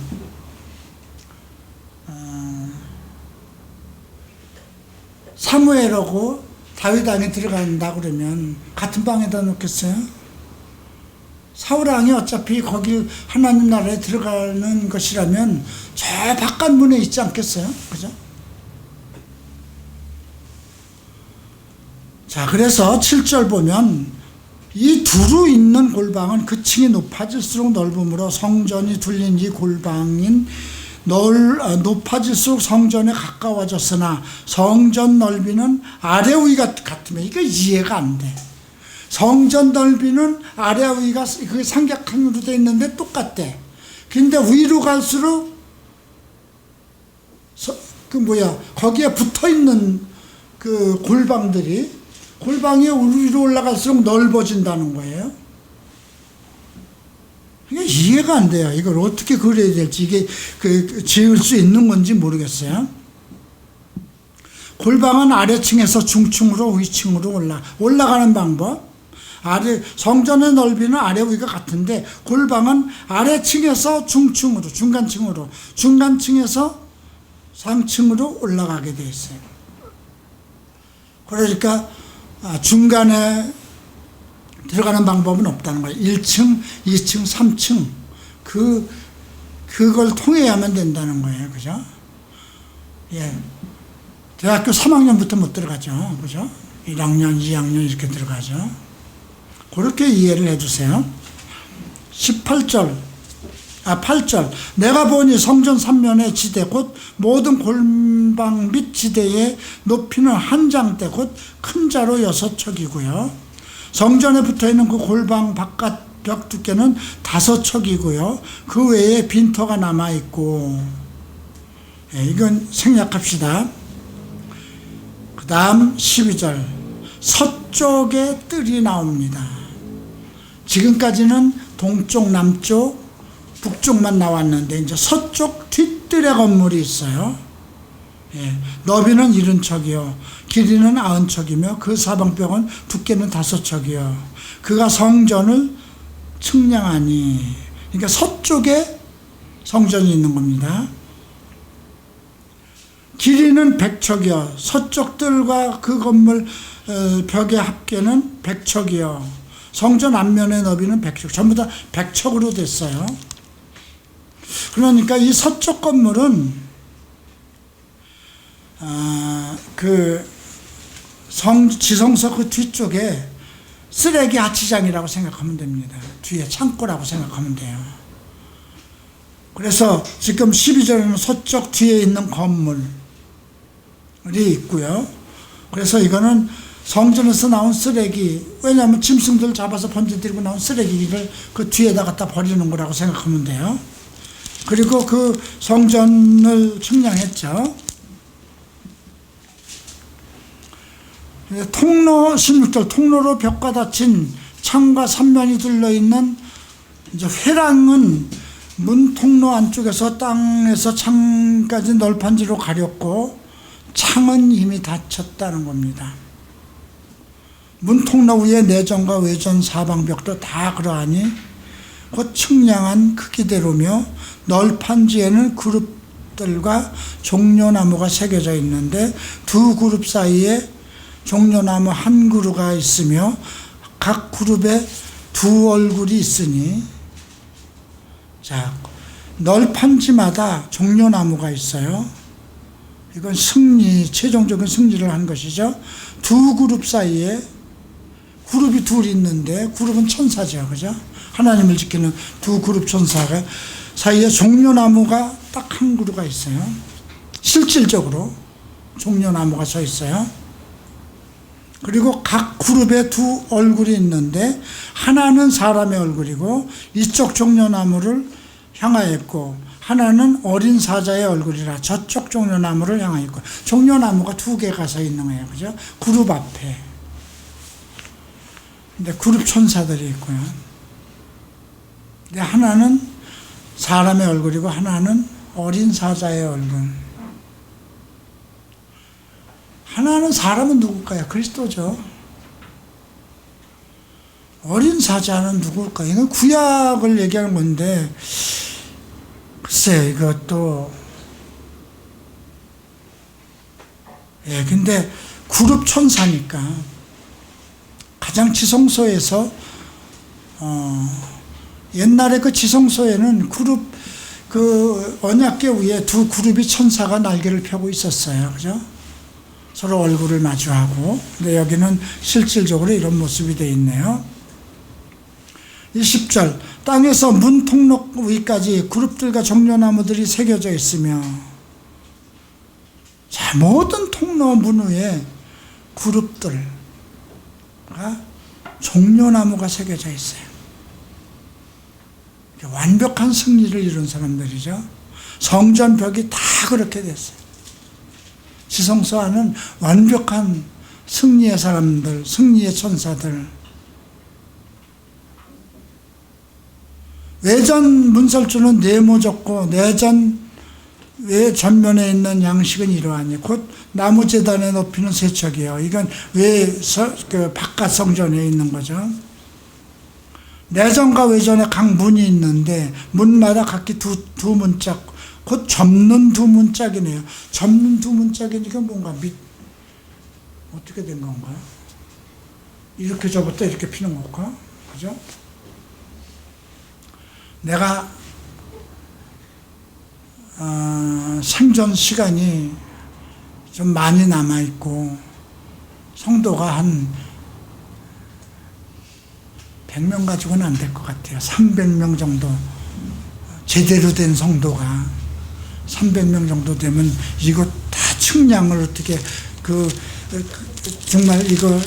사무엘하고 다윗 왕이 들어간다 그러면 같은 방에다 놓겠어요? 사울 왕이 어차피 거기 하나님 나라에 들어가는 것이라면 저 바깥 문에 있지 않겠어요? 그죠? 자, 그래서 7절 보면 이 두루 있는 골방은 그 층이 높아질수록 넓음으로 성전이 둘린 이 골방인 높아질수록 성전에 가까워졌으나 성전 넓이는 아래 위가 같으면 이게 이해가 안 돼. 성전 넓이는 아래 위가 그게 삼각형으로 돼 있는데 똑같대. 근데 위로 갈수록 거기에 붙어 있는 그 골방이 위로 올라갈수록 넓어진다는 거예요. 이해가 안 돼요. 이걸 어떻게 그려야 될지, 이게 지을 수 있는 건지 모르겠어요. 골방은 아래층에서 중층으로 위층으로 올라가는 방법. 성전의 넓이는 아래 위가 같은데 골방은 아래층에서 중층으로, 중간층으로, 중간층에서 상층으로 올라가게 되어 있어요. 그러니까 중간에 들어가는 방법은 없다는 거예요. 1층, 2층, 3층 그걸 통해야만 된다는 거예요. 그죠? 예. 대학교 3학년부터 못 들어가죠. 그죠? 1학년, 2학년 이렇게 들어가죠. 그렇게 이해를 해주세요. 8절. 내가 보니 성전 3면의 지대 곧 모든 골방 및 지대의 높이는 한 장대 곧 큰 자로 6척이고요. 성전에 붙어있는 그 골방 바깥 벽 두께는 5척이고요. 그 외에 빈터가 남아있고, 예, 이건 생략합시다. 그 다음 12절. 서쪽에 뜰이 나옵니다. 지금까지는 동쪽, 남쪽, 북쪽만 나왔는데 이제 서쪽 뒷뜰에 건물이 있어요. 예, 너비는 70척이요 길이는 90척이며 그 사방벽은 두께는 5척이요 그가 성전을 측량하니, 그러니까 서쪽에 성전이 있는 겁니다. 길이는 100척이요 서쪽 뜰과 그 건물 벽의 합계는 100척이요 성전 앞면의 너비는 100척, 전부 다 100척으로 됐어요. 그러니까 이 서쪽 건물은 지성소 그 뒤쪽에 쓰레기 아치장이라고 생각하면 됩니다. 뒤에 창고라고 생각하면 돼요. 그래서 지금 12절에는 서쪽 뒤에 있는 건물이 있고요. 그래서 이거는 성전에서 나온 쓰레기, 왜냐하면 짐승들 잡아서 번져들고 나온 쓰레기를 그 뒤에다 갖다 버리는 거라고 생각하면 돼요. 그리고 그 성전을 측량했죠. 통로 16절, 통로로 벽과 닫힌 창과 3면이 둘러있는 이제 회랑은 문 통로 안쪽에서 땅에서 창까지 널판지로 가렸고 창은 이미 닫혔다는 겁니다. 문 통로 위에 내전과 외전 사방벽도 다 그러하니 곧 측량한 크기대로며 널판지에는 그룹들과 종려나무가 새겨져 있는데 두 그룹 사이에 종려나무 한 그루가 있으며 각 그룹에 두 얼굴이 있으니, 자, 널판지마다 종려나무가 있어요. 이건 최종적인 승리를 한 것이죠. 두 그룹 사이에 그룹이 둘 있는데, 그룹은 천사죠. 그죠? 하나님을 지키는 두 그룹 천사가 사이에 종려나무가 딱 한 그루가 있어요. 실질적으로 종려나무가 서 있어요. 그리고 각 그룹에 두 얼굴이 있는데 하나는 사람의 얼굴이고 이쪽 종려나무를 향하였고 하나는 어린 사자의 얼굴이라 저쪽 종려나무를 향하였고, 종려나무가 두 개가 서 있는 거예요. 그죠? 그룹 앞에. 근데 그룹 천사들이 있고요. 근데 하나는 사람의 얼굴이고 하나는 어린 사자의 얼굴. 하나는 사람은 누굴까요? 그리스도죠. 어린 사자는 누굴까요? 이건 구약을 얘기하는 건데, 글쎄, 이것도, 예, 근데 그룹 천사니까, 가장 지성소에서, 옛날에 그 지성소에는 그 언약궤 위에 두 그룹이 천사가 날개를 펴고 있었어요. 그죠? 서로 얼굴을 마주하고. 근데 여기는 실질적으로 이런 모습이 되어 있네요. 20절, 땅에서 문 통로 위까지 그룹들과 종려나무들이 새겨져 있으며, 자, 모든 통로 문 위에 그룹들과 종려나무가 새겨져 있어요. 완벽한 승리를 이룬 사람들이죠. 성전 벽이 다 그렇게 됐어요. 지성소 안은 완벽한 승리의 사람들, 승리의 천사들. 외전 문설주는 네모졌고 내전 외 전면에 있는 양식은 이러하니 곧 나무제단의 높이는 세 척이요. 이건 그 바깥 성전에 있는 거죠. 내전과 외전에 각 문이 있는데 문마다 각기 두 문짝, 곧 접는 두 문짝이네요. 접는 두 문짝이니까 뭔가 어떻게 된 건가요? 이렇게 접었다 이렇게 피는 건가? 그죠? 내가 생존 시간이 좀 많이 남아있고 성도가 한 100명 가지고는 안 될 것 같아요. 300명 정도 제대로 된 성도가 300명 정도 되면 이거 다 측량을 어떻게 정말 이거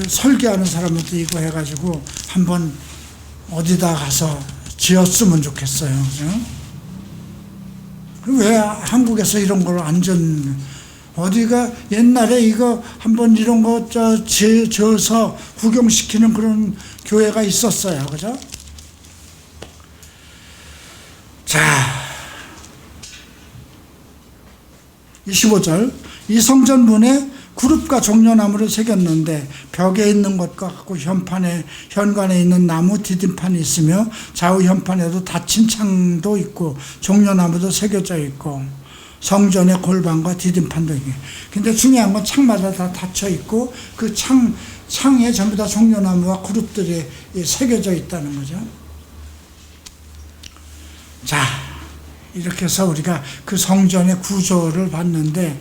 설계하는 사람한테 이거 해가지고 한번 어디다 가서 지었으면 좋겠어요. 그죠? 왜 한국에서 이런 걸 어디가 옛날에 이거 한번 이런 거 지어서 구경시키는 그런 교회가 있었어요. 그죠? 자, 25절. 이 성전문에 구룹과 종려나무를 새겼는데 벽에 있는 것과 같고 현관에 있는 나무 디딤판이 있으며 좌우 현판에도 닫힌 창도 있고 종려나무도 새겨져 있고 성전의 골방과 디딤판도 있고. 근데 중요한 건 창마다 다 닫혀 있고 그 창에 전부 다 종려나무와 그룹들이 새겨져 있다는 거죠. 자, 이렇게 해서 우리가 그 성전의 구조를 봤는데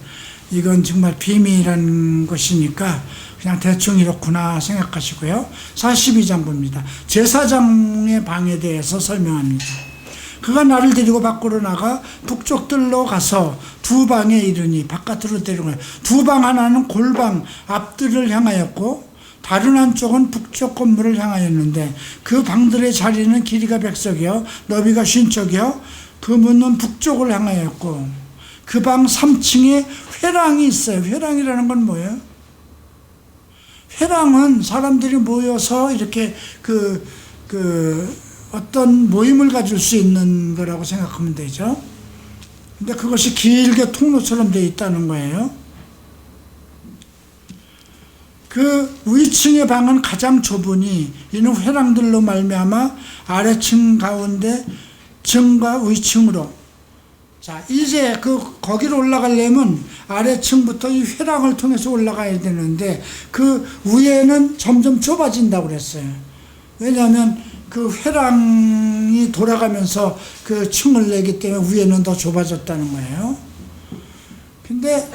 이건 정말 비밀이라는 것이니까 그냥 대충 이렇구나 생각하시고요. 42장 봅니다. 제사장의 방에 대해서 설명합니다. 그가 나를 데리고 밖으로 나가 북쪽들로 가서 두 방에 이르니 바깥으로 데리고 두 방 하나는 골방 앞들을 향하였고 다른 한쪽은 북쪽 건물을 향하였는데 그 방들의 자리는 길이가 100석이요 너비가 50척이요 그 문은 북쪽을 향하였고 그 방 3층에 회랑이 있어요. 회랑이라는 건 뭐예요? 회랑은 사람들이 모여서 이렇게 어떤 모임을 가질 수 있는 거라고 생각하면 되죠. 근데 그것이 길게 통로처럼 되어 있다는 거예요. 그 위층의 방은 가장 좁으니 이는 회랑들로 말미암아 아래층 가운데 층과 위층으로 자, 이제 거기로 올라가려면 아래층부터 이 회랑을 통해서 올라가야 되는데 그 위에는 점점 좁아진다고 그랬어요. 왜냐하면 그 회랑이 돌아가면서 그 층을 내기 때문에 위에는 더 좁아졌다는 거예요. 근데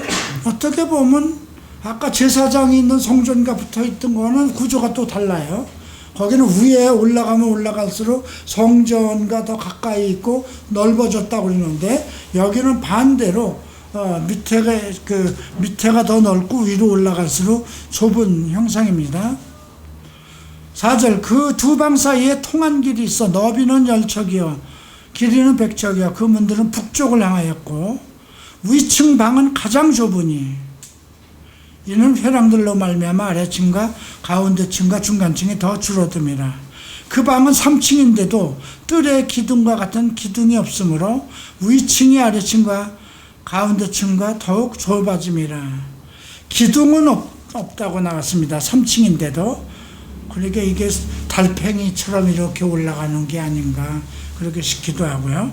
어떻게 보면 아까 제사장이 있는 성전과 붙어 있던 거는 구조가 또 달라요. 거기는 위에 올라가면 올라갈수록 성전과 더 가까이 있고 넓어졌다고 그러는데 여기는 반대로 밑에가 더 넓고 위로 올라갈수록 좁은 형상입니다. 4절 그 두 방 사이에 통한 길이 있어 너비는 10척이요 길이는 100척이요 그 문들은 북쪽을 향하였고 위층 방은 가장 좁으니 이는 회랑들로 말미암아 아래층과 가운데층과 중간층이 더 줄어듭니다. 그 방은 3층인데도 뜰의 기둥과 같은 기둥이 없으므로 위층이 아래층과 가운데층과 더욱 좁아집니다. 기둥은 없다고 나왔습니다. 3층인데도. 그러니까 이게 달팽이처럼 이렇게 올라가는 게 아닌가 그렇게 싶기도 하고요.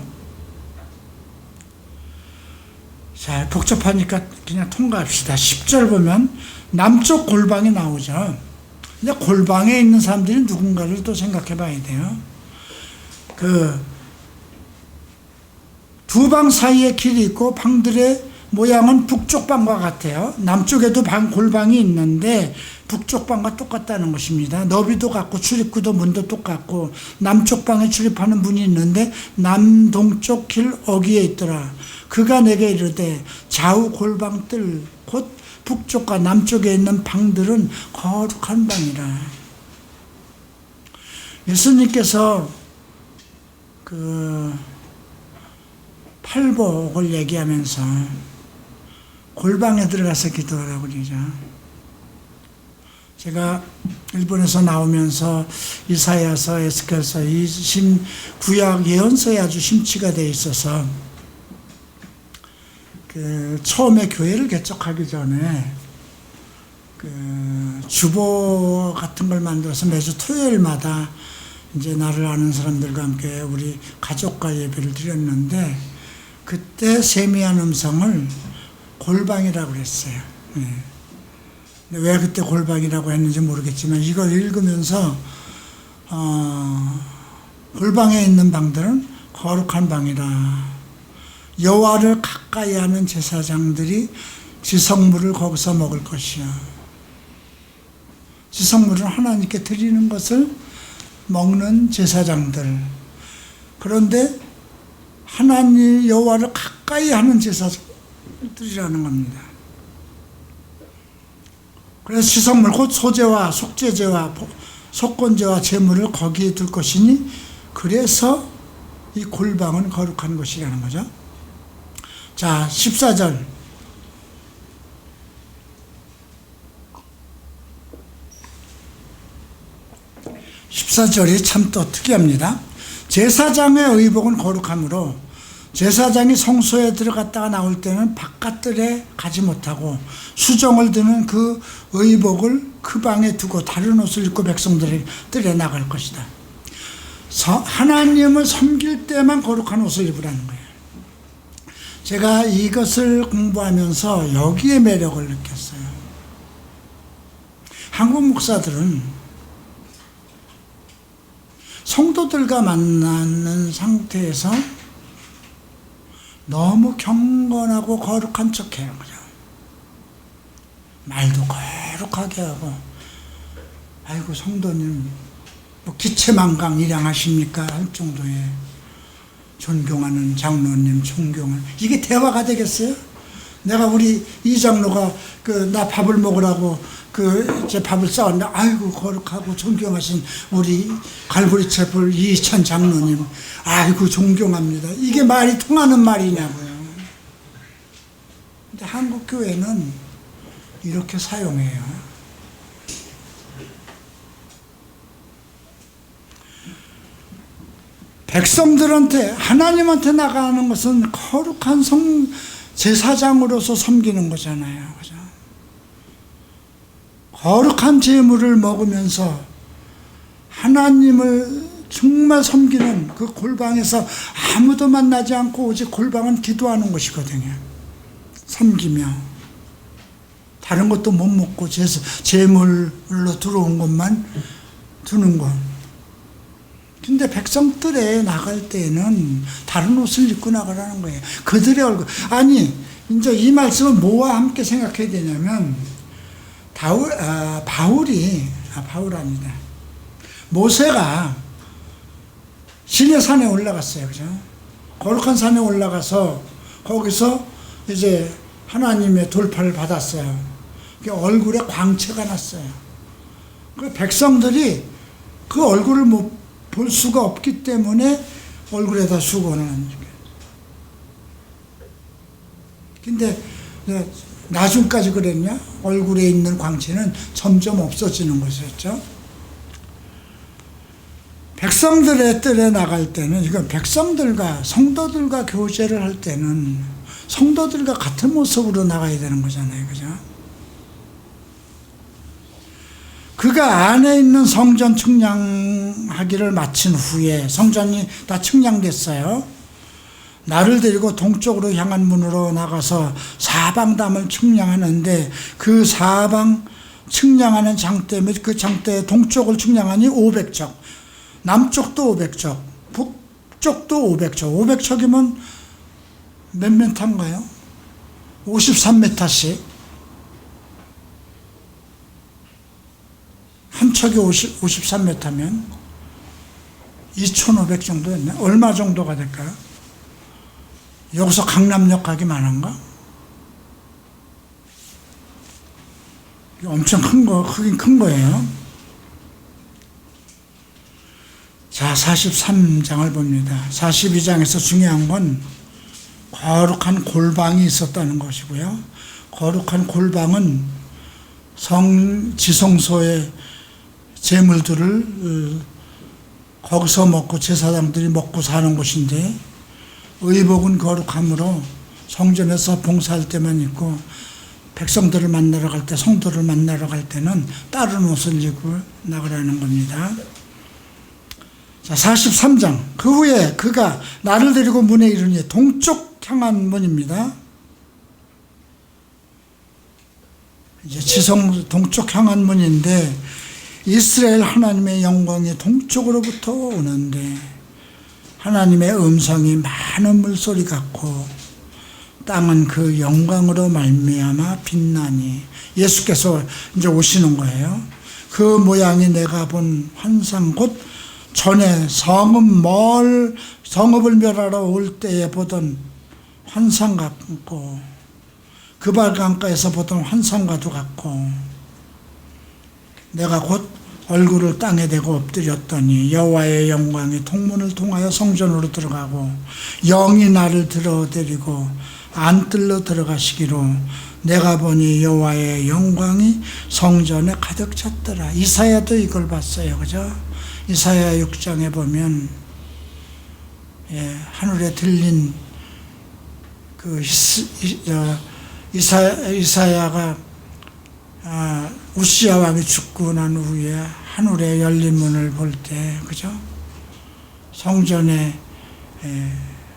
자, 복잡하니까 그냥 통과합시다. 10절 보면 남쪽 골방이 나오죠. 근데 골방에 있는 사람들이 누군가를 또 생각해 봐야 돼요. 두 방 사이에 길이 있고 방들의 모양은 북쪽 방과 같아요. 남쪽에도 골방이 있는데 북쪽 방과 똑같다는 것입니다. 너비도 같고 출입구도 문도 똑같고 남쪽 방에 출입하는 문이 있는데 남동쪽 길 어귀에 있더라. 그가 내게 이르되 좌우 골방들 곧 북쪽과 남쪽에 있는 방들은 거룩한 방이라. 예수님께서 팔복을 얘기하면서 골방에 들어가서 기도하라고 그러죠. 제가 일본에서 나오면서 이사야서, 에스겔서, 이 구약 예언서에 아주 심취가 돼 있어서 처음에 교회를 개척하기 전에 주보 같은 걸 만들어서 매주 토요일마다 이제 나를 아는 사람들과 함께 우리 가족과 예배를 드렸는데, 그때 세미한 음성을 골방이라고 그랬어요. 왜 그때 골방이라고 했는지 모르겠지만, 이걸 읽으면서 골방에 있는 방들은 거룩한 방이라, 여호와를 가까이 하는 제사장들이 지성물을 거기서 먹을 것이야. 지성물은 하나님께 드리는 것을 먹는 제사장들. 그런데 하나님 여호와를 가까이 하는 제사장들이라는 겁니다. 그래서 지성물, 곧 소제와 속죄제와 속건제와 제물을 거기에 둘 것이니, 그래서 이 골방은 거룩한 것이라는 거죠. 자, 14절. 14절이 참 또 특이합니다. 제사장의 의복은 거룩하므로 제사장이 성소에 들어갔다가 나올 때는 바깥들에 가지 못하고 수정을 드는 그 의복을 그 방에 두고 다른 옷을 입고 백성들의 뜰에 나갈 것이다. 하나님을 섬길 때만 거룩한 옷을 입으라는 거예요. 제가 이것을 공부하면서 여기에 매력을 느꼈어요. 한국 목사들은 성도들과 만나는 상태에서 너무 경건하고 거룩한 척해요. 말도 거룩하게 하고, 아이고 성도님 뭐 기체만강 일양하십니까 할 정도의 존경하는 장로님, 존경을, 이게 대화가 되겠어요? 내가 우리 이 장로가 나 밥을 먹으라고 제 밥을 싸웠는데, 아이고 거룩하고 존경하신 우리 갈고리채불 이찬 장로님, 아이고 존경합니다. 이게 말이 통하는 말이냐고요. 근데 한국 교회는 이렇게 사용해요. 백성들한테, 하나님한테 나가는 것은 거룩한 제사장으로서 섬기는 거잖아요. 그죠? 거룩한 제물을 먹으면서 하나님을 정말 섬기는 그 골방에서 아무도 만나지 않고 오직 골방은 기도하는 것이거든요. 섬기며 다른 것도 못 먹고 제물로 들어온 것만 두는 것. 근데 백성들에 나갈 때는 다른 옷을 입고 나가라는 거예요. 그들의 얼굴. 아니, 이제 이 말씀을 뭐와 함께 생각해야 되냐면, 바울아니다. 모세가 시내산에 올라갔어요. 그죠? 거룩한 산에 올라가서 거기서 이제 하나님의 돌파를 받았어요. 얼굴에 광채가 났어요. 그 백성들이 그 얼굴을 볼 수가 없기 때문에 얼굴에다 수건을 안 주게. 근데 나중까지 그랬냐? 얼굴에 있는 광채는 점점 없어지는 것이었죠. 백성들의 뜰에 나갈 때는, 이건 백성들과 성도들과 교제를 할 때는 성도들과 같은 모습으로 나가야 되는 거잖아요. 그죠? 그가 안에 있는 성전 측량하기를 마친 후에, 성전이 다 측량됐어요. 나를 데리고 동쪽으로 향한 문으로 나가서 사방담을 측량하는데, 그 사방 측량하는 장대 및 그 장대의 동쪽을 측량하니 500척, 남쪽도 500척, 북쪽도 500척. 500척이면 몇 미터인가요? 53m씩. 한 척이 53m면 2,500 정도였네. 얼마 정도가 될까요? 여기서 강남역 가기 많은가? 엄청 크긴 큰 거예요. 자, 43장을 봅니다. 42장에서 중요한 건 거룩한 골방이 있었다는 것이고요. 거룩한 골방은 지성소에 재물들을 거기서 먹고 제사장들이 먹고 사는 곳인데, 의복은 거룩함으로 성전에서 봉사할 때만 입고 백성들을 만나러 갈 때, 성도를 만나러 갈 때는 다른 옷을 입고 나가라는 겁니다. 자, 43장. 그 후에 그가 나를 데리고 문에 이르니, 동쪽 향한 문입니다. 이제 지성 동쪽 향한 문인데, 이스라엘 하나님의 영광이 동쪽으로부터 오는데, 하나님의 음성이 많은 물소리 같고 땅은 그 영광으로 말미암아 빛나니, 예수께서 이제 오시는 거예요. 그 모양이 내가 본 환상 곧 전에 성읍을 멸하러 올 때에 보던 환상 같고, 그발 강가에서 보던 환상과도 같고, 내가 곧 얼굴을 땅에 대고 엎드렸더니 여호와의 영광이 통문을 통하여 성전으로 들어가고 영이 나를 들어데리고 안뜰로 들어가시기로, 내가 보니 여호와의 영광이 성전에 가득 찼더라. 이사야도 이걸 봤어요. 그죠? 이사야 6장에 보면 하늘에 들린 그 이사야가 우시야 왕이 죽고 난 후에 하늘에 열린 문을 볼 때, 그죠? 성전에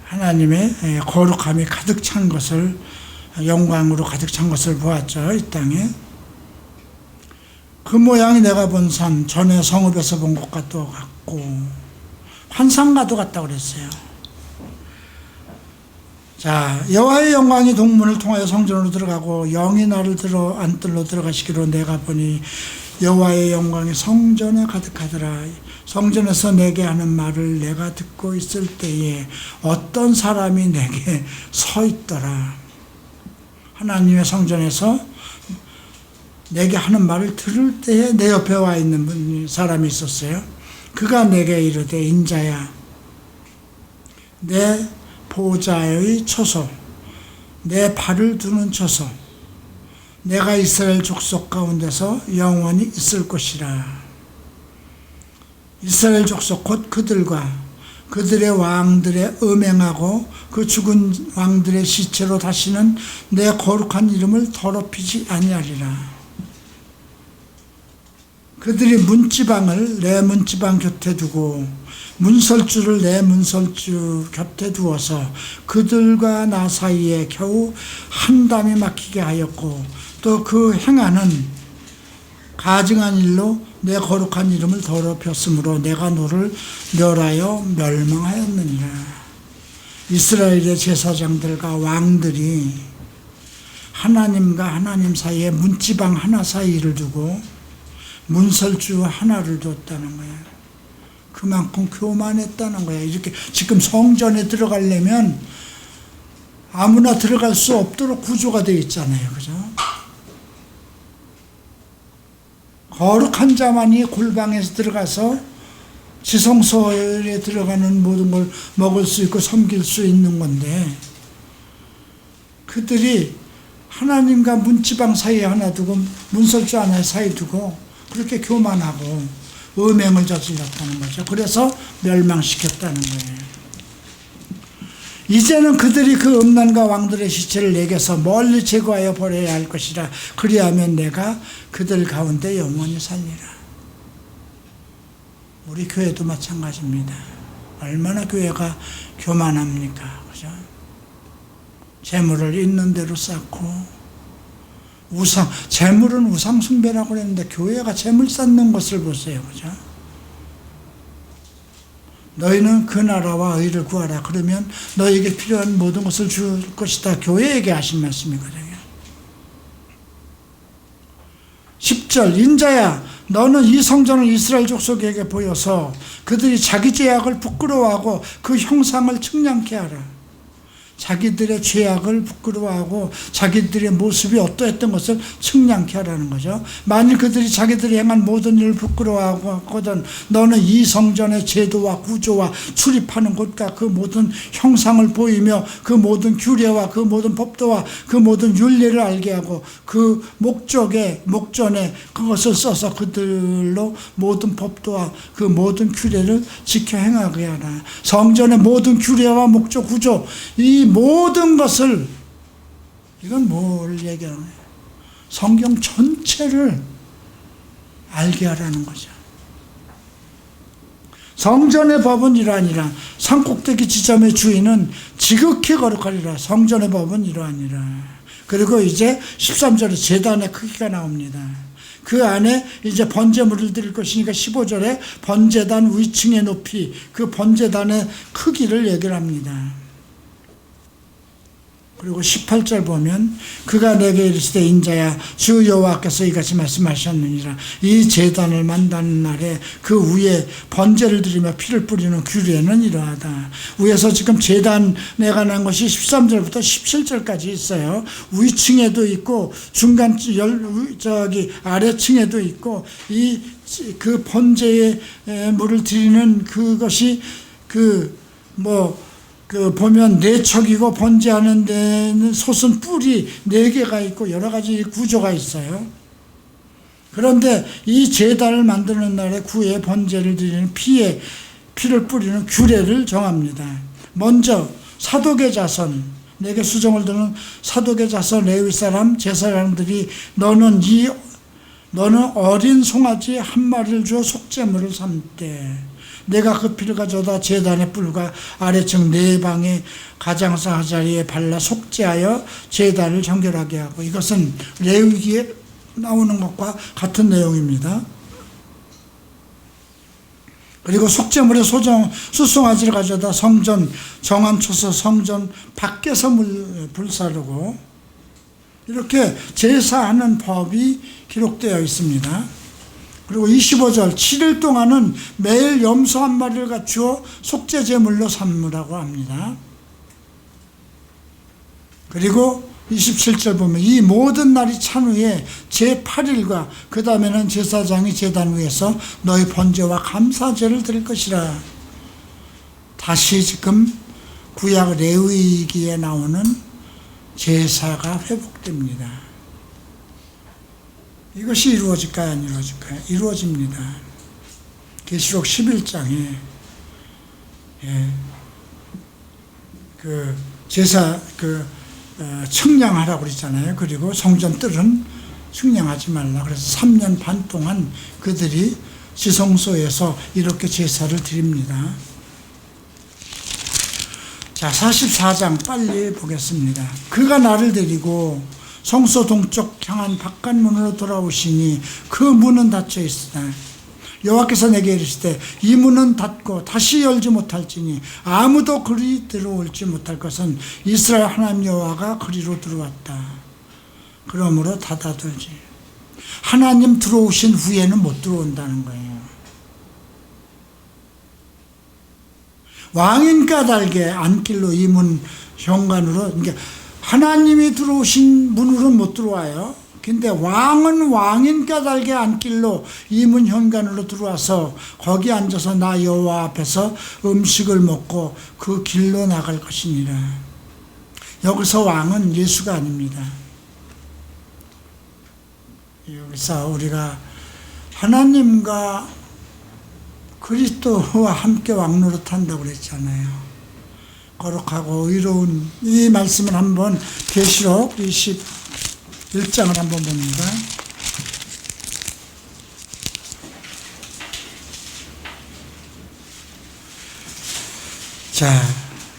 하나님의 거룩함이 가득 찬 것을, 영광으로 가득 찬 것을 보았죠, 이 땅에. 그 모양이 내가 본 산, 전에 성읍에서 본 것과도 같고 환상과도 같다고 그랬어요. 자, 여호와의 영광이 동문을 통하여 성전으로 들어가고 영이 나를 들어 안뜰로 들어가시기로, 내가 보니 여호와의 영광이 성전에 가득하더라. 성전에서 내게 하는 말을 내가 듣고 있을 때에 어떤 사람이 내게 서 있더라. 하나님의 성전에서 내게 하는 말을 들을 때에 내 옆에 와 있는 사람이 있었어요. 그가 내게 이르되, 인자야, 내 보좌의 처소, 내 발을 두는 처소, 내가 이스라엘 족속 가운데서 영원히 있을 것이라. 이스라엘 족속 곧 그들과 그들의 왕들의 음행하고 그 죽은 왕들의 시체로 다시는 내 거룩한 이름을 더럽히지 아니하리라. 그들이 문지방을 내 문지방 곁에 두고 문설주를 내 문설주 곁에 두어서 그들과 나 사이에 겨우 한 담이 막히게 하였고, 또 그 행하는 가증한 일로 내 거룩한 이름을 더럽혔으므로 내가 너를 멸하여 멸망하였느니라. 이스라엘의 제사장들과 왕들이 하나님과 하나님 사이에 문지방 하나 사이를 두고 문설주 하나를 뒀다는 거예요. 그만큼 교만했다는 거예요. 이렇게 지금 성전에 들어가려면 아무나 들어갈 수 없도록 구조가 되어 있잖아요. 그죠? 거룩한 자만이 골방에서 들어가서 지성소에 들어가는 모든 걸 먹을 수 있고 섬길 수 있는 건데, 그들이 하나님과 문지방 사이에 하나 두고 문설주 하나 사이에 두고 그렇게 교만하고 음행을 저질렀다는 거죠. 그래서 멸망시켰다는 거예요. 이제는 그들이 그 음란과 왕들의 시체를 내게서 멀리 제거하여 버려야 할 것이라. 그리하면 내가 그들 가운데 영원히 살리라. 우리 교회도 마찬가지입니다. 얼마나 교회가 교만합니까? 그죠? 재물을 있는 대로 쌓고, 재물은 우상숭배라고 그랬는데 교회가 재물 쌓는 것을 보세요. 그죠? 너희는 그 나라와 의를 구하라. 그러면 너희에게 필요한 모든 것을 줄 것이다. 교회에게 하신 말씀이거든요. 10절, 인자야, 너는 이 성전을 이스라엘 족속에게 보여서 그들이 자기 죄악을 부끄러워하고 그 형상을 측량케 하라. 자기들의 죄악을 부끄러워하고 자기들의 모습이 어떠했던 것을 측량케 하라는 거죠. 만일 그들이 자기들이 행한 모든 일을 부끄러워하거든 너는 이 성전의 제도와 구조와 출입하는 곳과 그 모든 형상을 보이며 그 모든 규례와 그 모든 법도와 그 모든 율례를 알게 하고 그 목전에 그것을 써서 그들로 모든 법도와 그 모든 규례를 지켜 행하게 하라. 성전의 모든 규례와 목적 구조 이 모든 것을 이건 뭘 얘기하는 거예요? 성경 전체를 알게 하라는 거죠. 성전의 법은 이러하니라. 산꼭대기 지점의 주인은 지극히 거룩하리라. 성전의 법은 이러하니라. 그리고 이제 13절에 제단의 크기가 나옵니다. 그 안에 이제 번제물을 드릴 것이니까 15절에 번제단 위층의 높이, 그 번제단의 크기를 얘기를 합니다. 그리고 18절 보면 그가 내게 이르시되 인자야 주 여호와께서 이같이 말씀하셨느니라. 이 제단을 만드는 날에 그 위에 번제를 드리며 피를 뿌리는 규례는 이러하다. 위에서 지금 제단에 관한 것이 13절부터 17절까지 있어요. 위층에도 있고 중간 아래층에도 있고 그 번제의 물을 드리는 그것이 보면 네척이고 번제하는 데는 솟은 뿔이 4개가 있고 여러 가지 구조가 있어요. 그런데 이 제단을 만드는 날에 구에 번제를 드리는 피를 뿌리는 규례를 정합니다. 먼저 사독의 자손, 내게 수정을 두는 사독의 자손 레위 사람 제사장들이 너는 어린 송아지 한 마리를 주어 속죄물을 삼되 내가 그 피를 가져다 제단의 뿔과 아래층 4방의 가장사 자리에 발라 속죄하여 제단을 정결하게 하고, 이것은 레위기에 나오는 것과 같은 내용입니다. 그리고 속죄물의 수송아지를 가져다 성전 정한 초서 성전 밖에서 불사르고, 이렇게 제사하는 법이 기록되어 있습니다. 그리고 25절 7일 동안은 매일 염소 한 마리를 갖추어 속죄 제물로 삼으라고 합니다. 그리고 27절 보면 이 모든 날이 찬 후에 제8일과 그 다음에는 제사장이 제단 위에서 너희 번제와 감사제를 드릴 것이라. 다시 지금 구약 레위기에 나오는 제사가 회복됩니다. 이것이 이루어질까요? 안 이루어질까요? 이루어집니다. 계시록 11장에 측량하라고 그랬잖아요. 그리고 성전 뜰은 측량하지 말라. 그래서 3년 반 동안 그들이 지성소에서 이렇게 제사를 드립니다. 자, 44장 빨리 보겠습니다. 그가 나를 데리고 성소 동쪽 향한 바깥문으로 돌아오시니 그 문은 닫혀 있으나 여호와께서 내게 이르시되 이 문은 닫고 다시 열지 못할지니 아무도 그리 들어올지 못할 것은 이스라엘 하나님 여호와가 그리로 들어왔다. 그러므로 닫아두지. 하나님 들어오신 후에는 못 들어온다는 거예요. 왕인 까닭에 안길로 이 문 현관으로, 그러니까 하나님이 들어오신 문으로 못 들어와요. 근데 왕은 왕인 까닭에 안길로 이 문 현관으로 들어와서 거기 앉아서 나 여호와 앞에서 음식을 먹고 그 길로 나갈 것이니라. 여기서 왕은 예수가 아닙니다. 여기서 우리가 하나님과 그리스도와 함께 왕노릇한다고 그랬잖아요. 거룩하고 의로운 이 말씀을 한번 계시록 21장을 한번 봅니다. 자,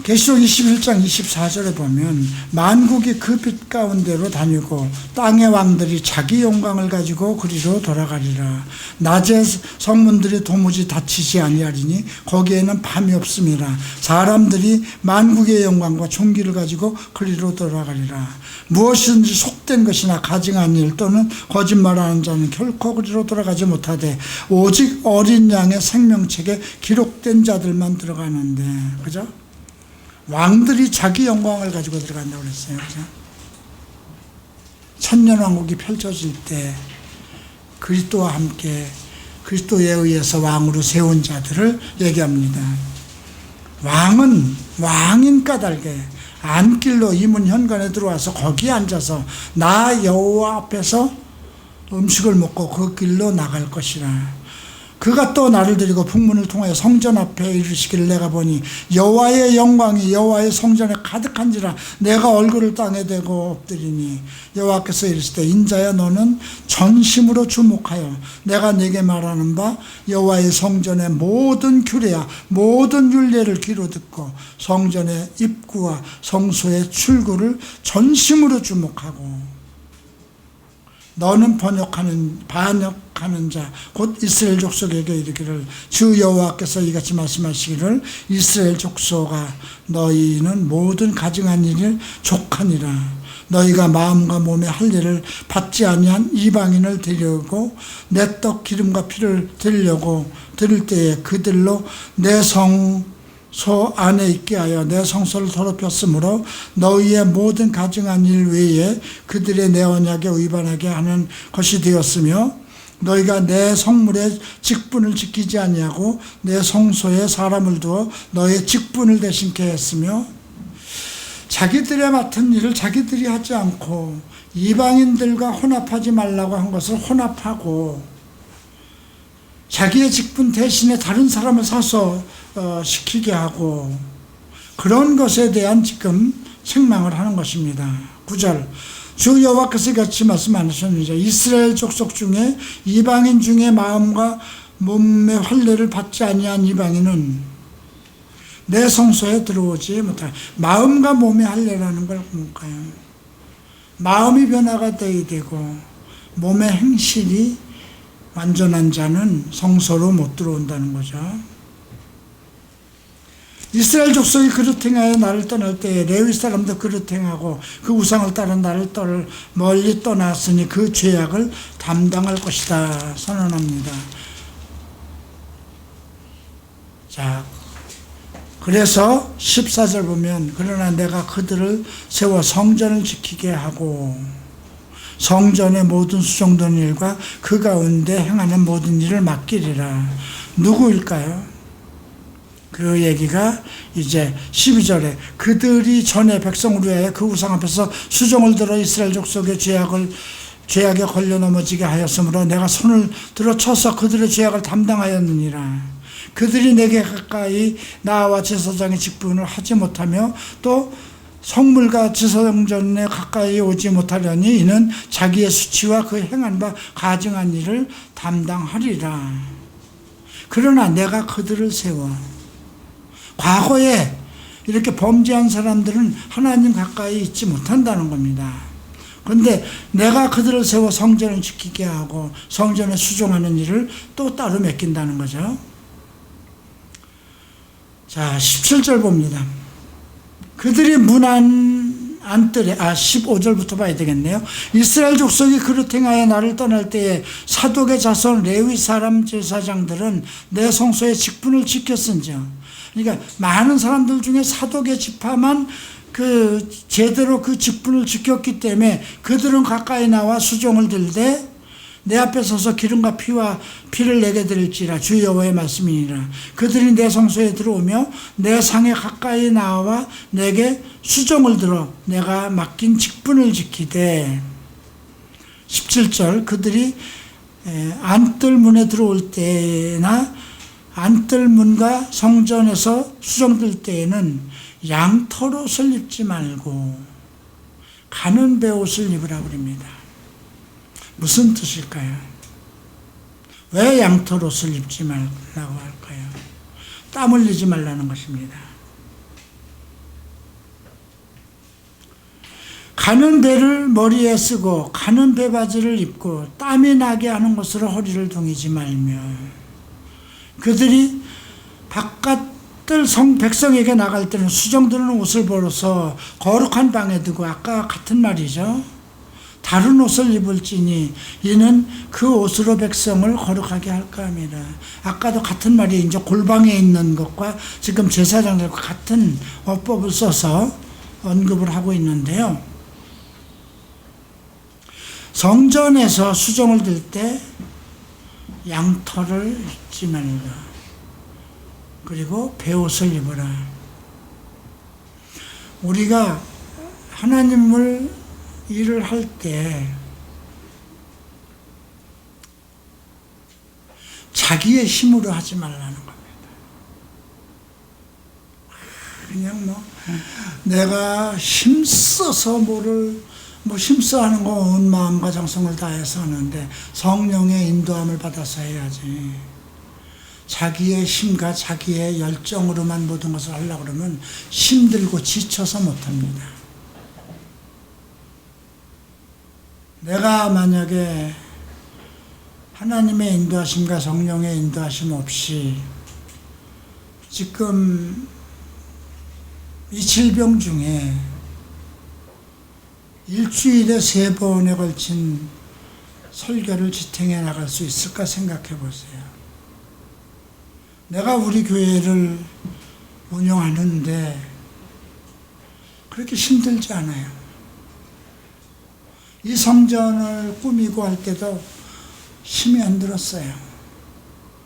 계시록 21장 24절에 보면 만국이 그 빛 가운데로 다니고 땅의 왕들이 자기 영광을 가지고 그리로 돌아가리라. 낮에 성문들이 도무지 닫히지 아니하리니 거기에는 밤이 없음이라. 사람들이 만국의 영광과 존귀를 가지고 그리로 돌아가리라. 무엇이든지 속된 것이나 가증한 일 또는 거짓말하는 자는 결코 그리로 돌아가지 못하되 오직 어린 양의 생명책에 기록된 자들만 들어가는데, 그죠? 왕들이 자기 영광을 가지고 들어간다고 그랬어요. 그죠? 천년왕국이 펼쳐질 때 그리스도와 함께 그리스도에 의해서 왕으로 세운 자들을 얘기합니다. 왕은 왕인 까닭에 안길로 이문 현관에 들어와서 거기에 앉아서 나 여호와 앞에서 음식을 먹고 그 길로 나갈 것이라. 그가 또 나를 데리고 북문을 통하여 성전 앞에 이르시기를 내가 보니 여호와의 영광이 여호와의 성전에 가득한지라 내가 얼굴을 땅에 대고 엎드리니 여호와께서 이르시되 인자야 너는 전심으로 주목하여 내가 네게 말하는 바 여호와의 성전의 모든 규례와 모든 율례를 귀로 듣고 성전의 입구와 성소의 출구를 전심으로 주목하고 너는 반역하는 자 곧 이스라엘 족속에게 이르기를 주 여호와께서 이같이 말씀하시기를 이스라엘 족속아 너희는 모든 가증한 일을 족하니라. 너희가 마음과 몸에 할 일을 받지 아니한 이방인을 데려오고 내 떡 기름과 피를 드리려고 들을 때에 그들로 내 성소 안에 있게 하여 내 성소를 더럽혔으므로 너희의 모든 가증한 일 외에 그들의 내 언약에 위반하게 하는 것이 되었으며 너희가 내 성물의 직분을 지키지 아니하고 내 성소에 사람을 두어 너의 직분을 대신케 했으며 자기들의 맡은 일을 자기들이 하지 않고 이방인들과 혼합하지 말라고 한 것을 혼합하고 자기의 직분 대신에 다른 사람을 사서 시키게 하고 그런 것에 대한 지금 책망을 하는 것입니다. 9절 주 여호와께서 같이 말씀하셨느니라. 이스라엘 족속 중에 이방인 중에 마음과 몸의 할례를 받지 아니한 이방인은 내 성소에 들어오지 못하라. 마음과 몸의 할례라는 걸 뭘까요? 마음이 변화가 되어야 되고 몸의 행실이 완전한 자는 성소로 못 들어온다는 거죠. 이스라엘 족속이 그릇 행하여 나를 떠날 때에 레위 사람도 그릇 행하고 그 우상을 따라 나를 멀리 떠났으니 그 죄악을 담당할 것이다 선언합니다. 자, 그래서 14절 보면 그러나 내가 그들을 세워 성전을 지키게 하고 성전의 모든 수종된 일과 그 가운데 행하는 모든 일을 맡기리라. 누구일까요? 그 얘기가 이제 12절에 그들이 전에 백성을 위하여 그 우상 앞에서 수종을 들어 이스라엘 족속의 죄악에 걸려 넘어지게 하였으므로 내가 손을 들어 쳐서 그들의 죄악을 담당하였느니라. 그들이 내게 가까이 나와 제사장의 직분을 하지 못하며 또 성물과 제사장전에 가까이 오지 못하려니 이는 자기의 수치와 그 행한 바 가증한 일을 담당하리라. 그러나 내가 그들을 세워 과거에 이렇게 범죄한 사람들은 하나님 가까이 있지 못한다는 겁니다. 그런데 내가 그들을 세워 성전을 지키게 하고 성전에 수종하는 일을 또 따로 맡긴다는 거죠. 자, 17절 봅니다. 그들이 안뜰에 15절부터 봐야 되겠네요. 이스라엘 족속이 그릇 행하여 나를 떠날 때에 사독의 자손 레위 사람 제사장들은 내 성소의 직분을 지켰은즉. 그러니까 많은 사람들 중에 사독의 지파만 제대로 그 직분을 지켰기 때문에 그들은 가까이 나와 수종을 들되 내 앞에 서서 기름과 피를 내게 드릴지라 주 여호와의 말씀이니라. 그들이 내 성소에 들어오며 내 상에 가까이 나와 내게 수종을 들어 내가 맡긴 직분을 지키되 17절 그들이 안뜰 문에 들어올 때나 안뜰 문과 성전에서 수종들 때에는 양털 옷을 입지 말고 가는 베옷을 입으라고 합니다. 무슨 뜻일까요? 왜 양털 옷을 입지 말라고 할까요? 땀 흘리지 말라는 것입니다. 가는 배를 머리에 쓰고 가는 배바지를 입고 땀이 나게 하는 것으로 허리를 동이지 말며 그들이 바깥들 백성에게 나갈 때는 수종드는 옷을 벌어서 거룩한 방에 두고 아까 같은 말이죠. 다른 옷을 입을지니 이는 그 옷으로 백성을 거룩하게 할까 함이라. 아까도 같은 말이 이제 골방에 있는 것과 지금 제사장들과 같은 어법을 써서 언급을 하고 있는데요. 성전에서 수정을 들 때 양털을 입지 말라. 그리고 베옷을 입으라. 우리가 하나님을 일을 할 때 자기의 힘으로 하지 말라는 겁니다. 그냥 내가 힘써서 힘써 하는 거 온 마음과 정성을 다해서 하는데 성령의 인도함을 받아서 해야지. 자기의 힘과 자기의 열정으로만 모든 것을 하려고 그러면 힘들고 지쳐서 못합니다. 내가 만약에 하나님의 인도하심과 성령의 인도하심 없이 지금 이 질병 중에 일주일에 3번에 걸친 설교를 지탱해 나갈 수 있을까 생각해 보세요. 내가 우리 교회를 운영하는데 그렇게 힘들지 않아요. 이 성전을 꾸미고 할 때도 힘이 안 들었어요.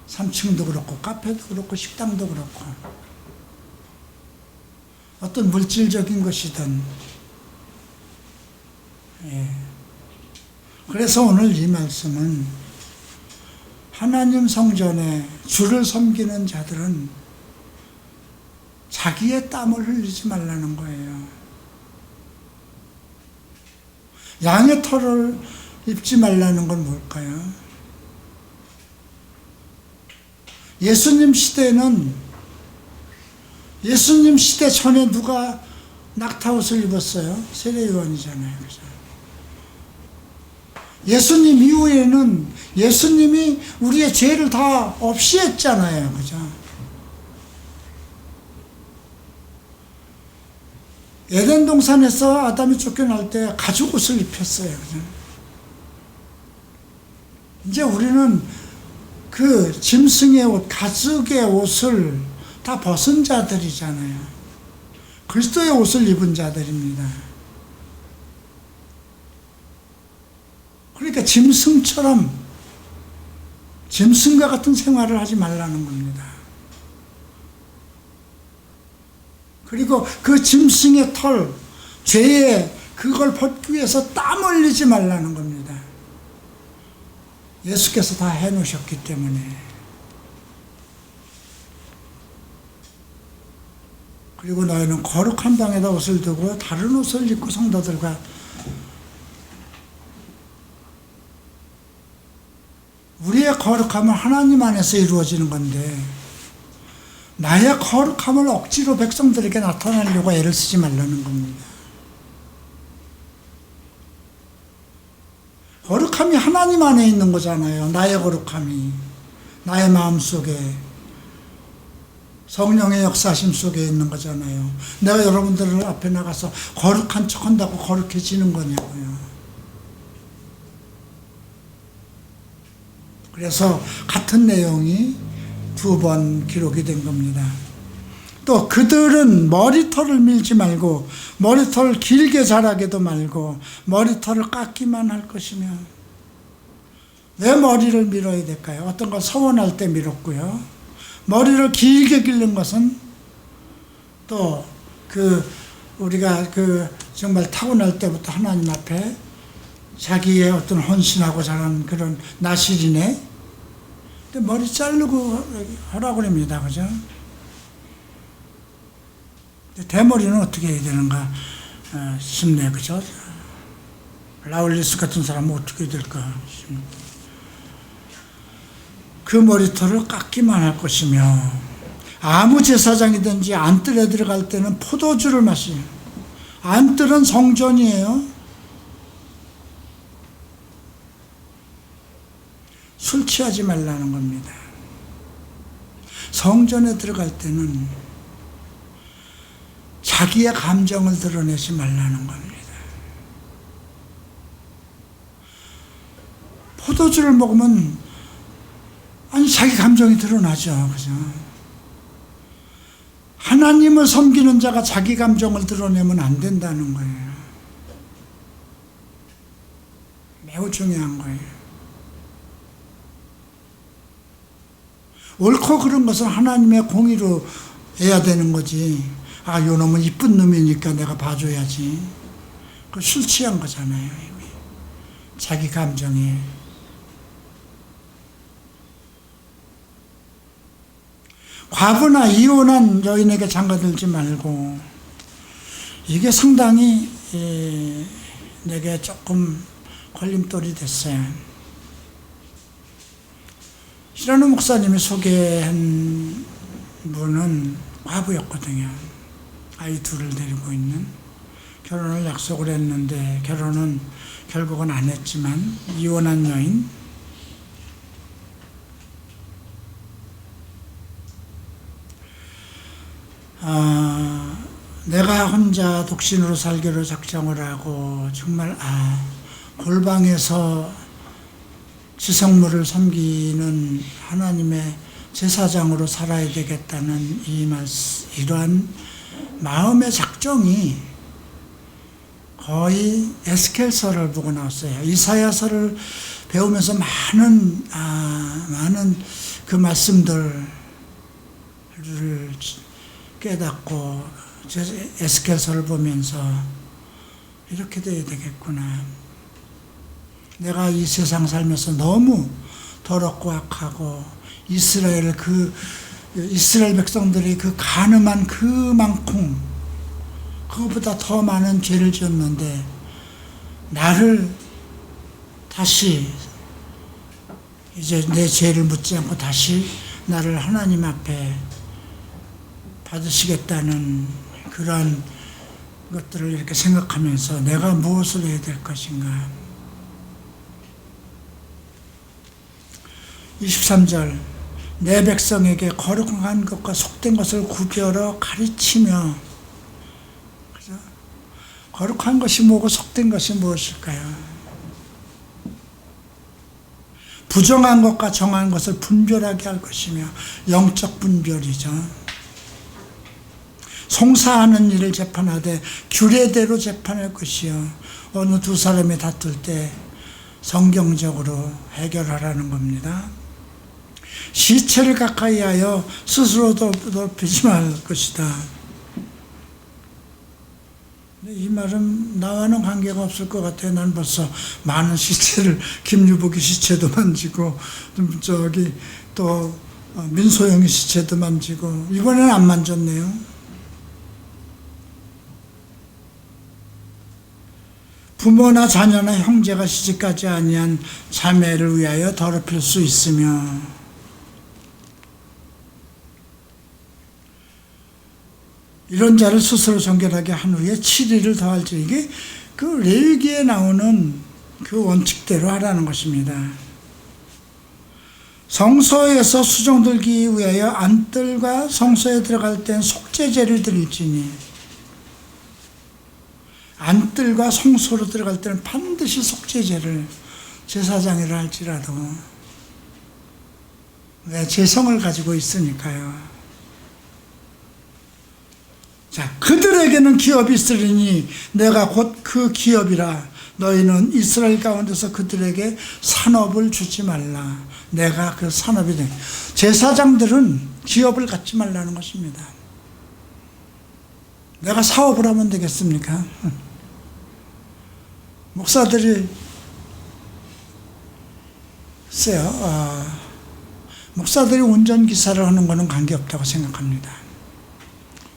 3층도 그렇고 카페도 그렇고 식당도 그렇고 어떤 물질적인 것이든. 그래서 오늘 이 말씀은 하나님 성전에 주를 섬기는 자들은 자기의 땀을 흘리지 말라는 거예요. 양의 털을 입지 말라는 건 뭘까요? 예수님 시대 전에 누가 낙타옷을 입었어요? 세례요한이잖아요. 그죠? 예수님 이후에는 예수님이 우리의 죄를 다 없이 했잖아요. 그죠? 에덴 동산에서 아담이 쫓겨날 때 가죽 옷을 입혔어요. 그죠? 이제 우리는 그 짐승의 옷, 가죽의 옷을 다 벗은 자들이잖아요. 그리스도의 옷을 입은 자들입니다. 그러니까 짐승과 같은 생활을 하지 말라는 겁니다. 그리고 그 짐승의 털, 죄에 그걸 벗기 위해서 땀 흘리지 말라는 겁니다. 예수께서 다 해놓으셨기 때문에. 그리고 너희는 거룩한 방에다 옷을 두고 다른 옷을 입고 성도들과 우리의 거룩함은 하나님 안에서 이루어지는 건데 나의 거룩함을 억지로 백성들에게 나타내려고 애를 쓰지 말라는 겁니다. 거룩함이 하나님 안에 있는 거잖아요. 나의 거룩함이 나의 마음속에 성령의 역사심 속에 있는 거잖아요. 내가 여러분들 앞에 나가서 거룩한 척 한다고 거룩해지는 거냐고요. 그래서 같은 내용이 2번 기록이 된 겁니다. 또 그들은 머리털을 밀지 말고 머리털을 길게 자라게도 말고 머리털을 깎기만 할 것이며. 왜 머리를 밀어야 될까요? 어떤 걸 서원할 때 밀었고요. 머리를 길게 기른 것은 또 우리가 정말 타고날 때부터 하나님 앞에 자기의 어떤 헌신하고 자란 그런 나실이네. 근데 머리 자르고 하라고 합니다. 그죠? 대머리는 어떻게 해야 되는가 싶네. 그죠? 라울리스 같은 사람은 어떻게 해야 될까 싶네. 그 머리털을 깎기만 할 것이며 아무 제사장이든지 안뜰에 들어갈 때는 포도주를 마시며. 안뜰은 성전이에요. 술 취하지 말라는 겁니다. 성전에 들어갈 때는 자기의 감정을 드러내지 말라는 겁니다. 포도주를 먹으면 아니 자기 감정이 드러나죠. 그죠? 하나님을 섬기는 자가 자기 감정을 드러내면 안 된다는 거예요. 매우 중요한 거예요. 옳고 그른 것은 하나님의 공의로 해야 되는 거지. 아, 요 놈은 이쁜 놈이니까 내가 봐줘야지. 그거 술 취한 거잖아요. 이미. 자기 감정에. 과부나 이혼한 여인에게 장가들지 말고, 이게 상당히 내게 조금 걸림돌이 됐어요. 시라노 목사님이 소개한 분은 과부였거든요. 아이 둘을 데리고 있는. 결혼을 약속을 했는데 결혼은 결국은 안 했지만 이혼한 여인. 내가 혼자 독신으로 살기로 작정을 하고 정말 골방에서 지성물을 섬기는 하나님의 제사장으로 살아야 되겠다는 이러한 마음의 작정이 거의 에스겔서를 보고 나왔어요. 이사야서를 배우면서 많은 그 말씀들을 깨닫고 에스겔서를 보면서 이렇게 돼야 되겠구나. 내가 이 세상 살면서 너무 더럽고 악하고 이스라엘 백성들이 그 간음한 그만큼 그것보다 더 많은 죄를 지었는데 나를 다시 이제 내 죄를 묻지 않고 다시 나를 하나님 앞에 받으시겠다는 그러한 것들을 이렇게 생각하면서 내가 무엇을 해야 될 것인가. 23절 내 백성에게 거룩한 것과 속된 것을 구별하여 가르치며. 그죠? 거룩한 것이 뭐고 속된 것이 무엇일까요? 부정한 것과 정한 것을 분별하게 할 것이며 영적 분별이죠. 송사하는 일을 재판하되 규례대로 재판할 것이요. 어느 두 사람이 다툴 때 성경적으로 해결하라는 겁니다. 시체를 가까이 하여 스스로 덮이지 말 것이다. 이 말은 나와는 관계가 없을 것 같아요. 난 벌써 많은 시체를, 김유복이 시체도 만지고, 또 민소영이 시체도 만지고, 이번에는 안 만졌네요. 부모나 자녀나 형제가 시집가지 아니한 자매를 위하여 더럽힐 수 있으며. 이런 자를 스스로 정결하게 한 후에 7일을 더할지. 이게 그 레위기에 나오는 그 원칙대로 하라는 것입니다. 성소에서 수종 들기 위하여 안뜰과 성소에 들어갈 땐 속죄제를 드릴지니. 안뜰과 성소로 들어갈 때는 반드시 속죄제를, 제사장이라 할지라도 왜 죄성을 가지고 있으니까요. 자, 그들에게는 기업이 있으리니 내가 곧 그 기업이라. 너희는 이스라엘 가운데서 그들에게 산업을 주지 말라. 내가 그 산업이 돼. 제사장들은 기업을 갖지 말라는 것입니다. 내가 사업을 하면 되겠습니까? 목사들이 목사들이 운전기사를 하는 것은 관계없다고 생각합니다.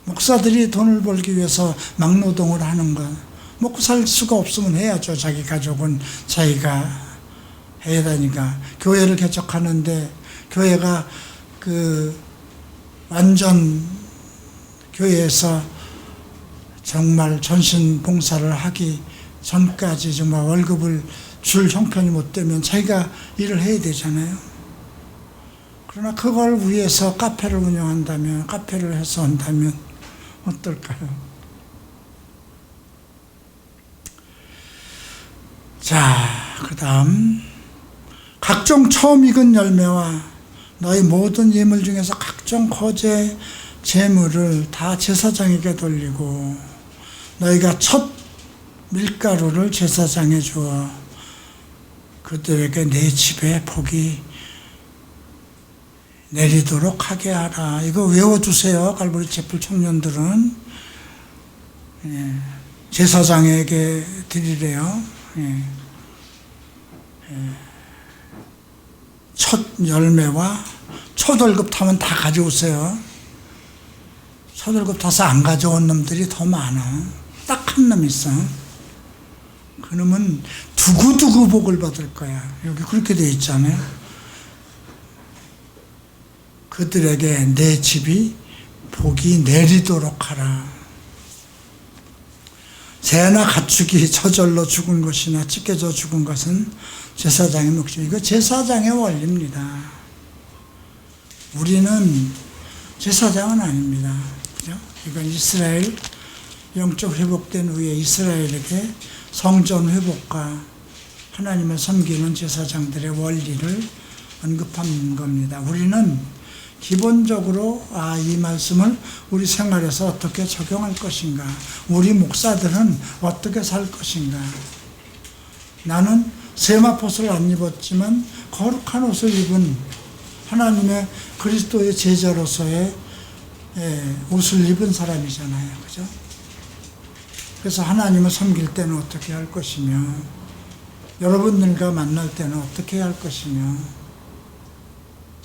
목사들이 돈을 벌기 위해서 막노동을 하는 것, 먹고 살 수가 없으면 해야죠. 자기 가족은 자기가 해야 되니까. 교회를 개척하는데 교회가 완전 교회에서 정말 전신 봉사를 하기 전까지 정말 월급을 줄 형편이 못 되면 자기가 일을 해야 되잖아요. 그러나 그걸 위해서 카페를 운영한다면, 카페를 해서 한다면 어떨까요? 자, 그 다음 각종 처음 익은 열매와 너희 모든 예물 중에서 각종 거제 제물을 다 제사장에게 돌리고 너희가 첫 밀가루를 제사장에 주어 그들에게 내 집에 복이 내리도록 하게 하라. 이거 외워두세요. 갈보리 채플 청년들은. 제사장에게 드리래요. 첫 열매와 초월급 타면 다 가져오세요. 초월급 타서 안 가져온 놈들이 더 많아. 딱 한 놈 있어. 그 놈은 두고두고 복을 받을 거야. 여기 그렇게 되어 있잖아요. 그들에게 내 집이 복이 내리도록 하라. 새나 가축이 저절로 죽은 것이나 찢겨져 죽은 것은 제사장의 몫이고, 이거 제사장의 원리입니다. 우리는 제사장은 아닙니다. 그죠? 이건 이스라엘 영적 회복된 후에 이스라엘에게 성전 회복과 하나님을 섬기는 제사장들의 원리를 언급한 겁니다. 우리는 기본적으로 이 말씀을 우리 생활에서 어떻게 적용할 것인가, 우리 목사들은 어떻게 살 것인가. 나는 세마포스를 안 입었지만 거룩한 옷을 입은 하나님의 그리스도의 제자로서의 옷을 입은 사람이잖아요. 그죠? 그래서 하나님을 섬길 때는 어떻게 할 것이며, 여러분들과 만날 때는 어떻게 할 것이며,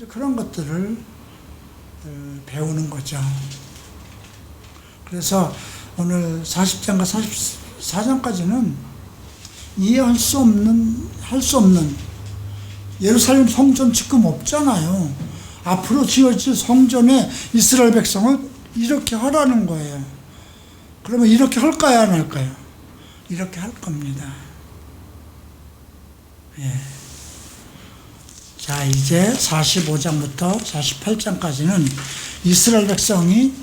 그런 것들을 배우는 거죠. 그래서 오늘 40장과 44장까지는 이해할 수 없는 예루살렘 성전 지금 없잖아요. 앞으로 지어질 성전에 이스라엘 백성을 이렇게 하라는 거예요. 그러면 이렇게 할까요, 안 할까요? 이렇게 할 겁니다. 자, 이제 45장부터 48장까지는 이스라엘 백성이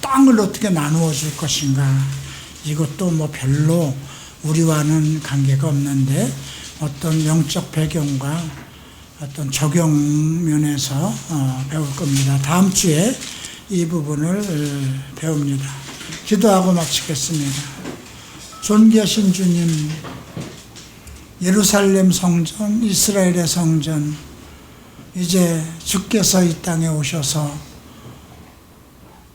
땅을 어떻게 나누어 줄 것인가. 이것도 뭐 별로 우리와는 관계가 없는데 어떤 영적 배경과 어떤 적용 면에서 배울 겁니다. 다음 주에 이 부분을 배웁니다. 기도하고 마치겠습니다. 존귀하신 주님, 예루살렘 성전, 이스라엘의 성전, 이제 주께서 이 땅에 오셔서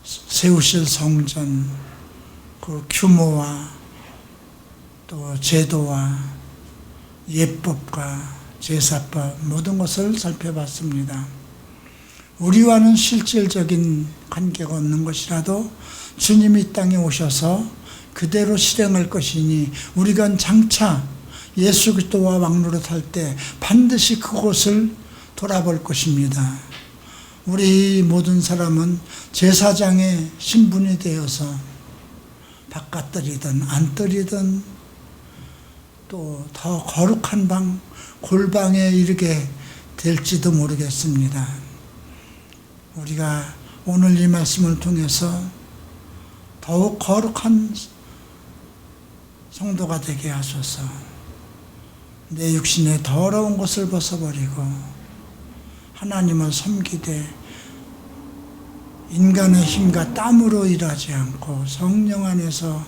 세우실 성전, 그 규모와 또 제도와 예법과 제사법 모든 것을 살펴봤습니다. 우리와는 실질적인 관계가 없는 것이라도 주님이 이 땅에 오셔서 그대로 실행할 것이니 우리가 장차 예수 그리스도와 왕노릇할 때 반드시 그곳을 돌아볼 것입니다. 우리 모든 사람은 제사장의 신분이 되어서 바깥들이든 안뜰이든 또 더 거룩한 방, 골방에 이르게 될지도 모르겠습니다. 우리가 오늘 이 말씀을 통해서 더욱 거룩한 성도가 되게 하소서. 내 육신의 더러운 것을 벗어버리고 하나님을 섬기되 인간의 힘과 땀으로 일하지 않고 성령 안에서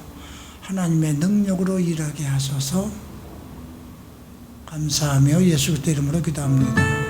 하나님의 능력으로 일하게 하소서. 감사하며 예수 그리스도 이름으로 기도합니다.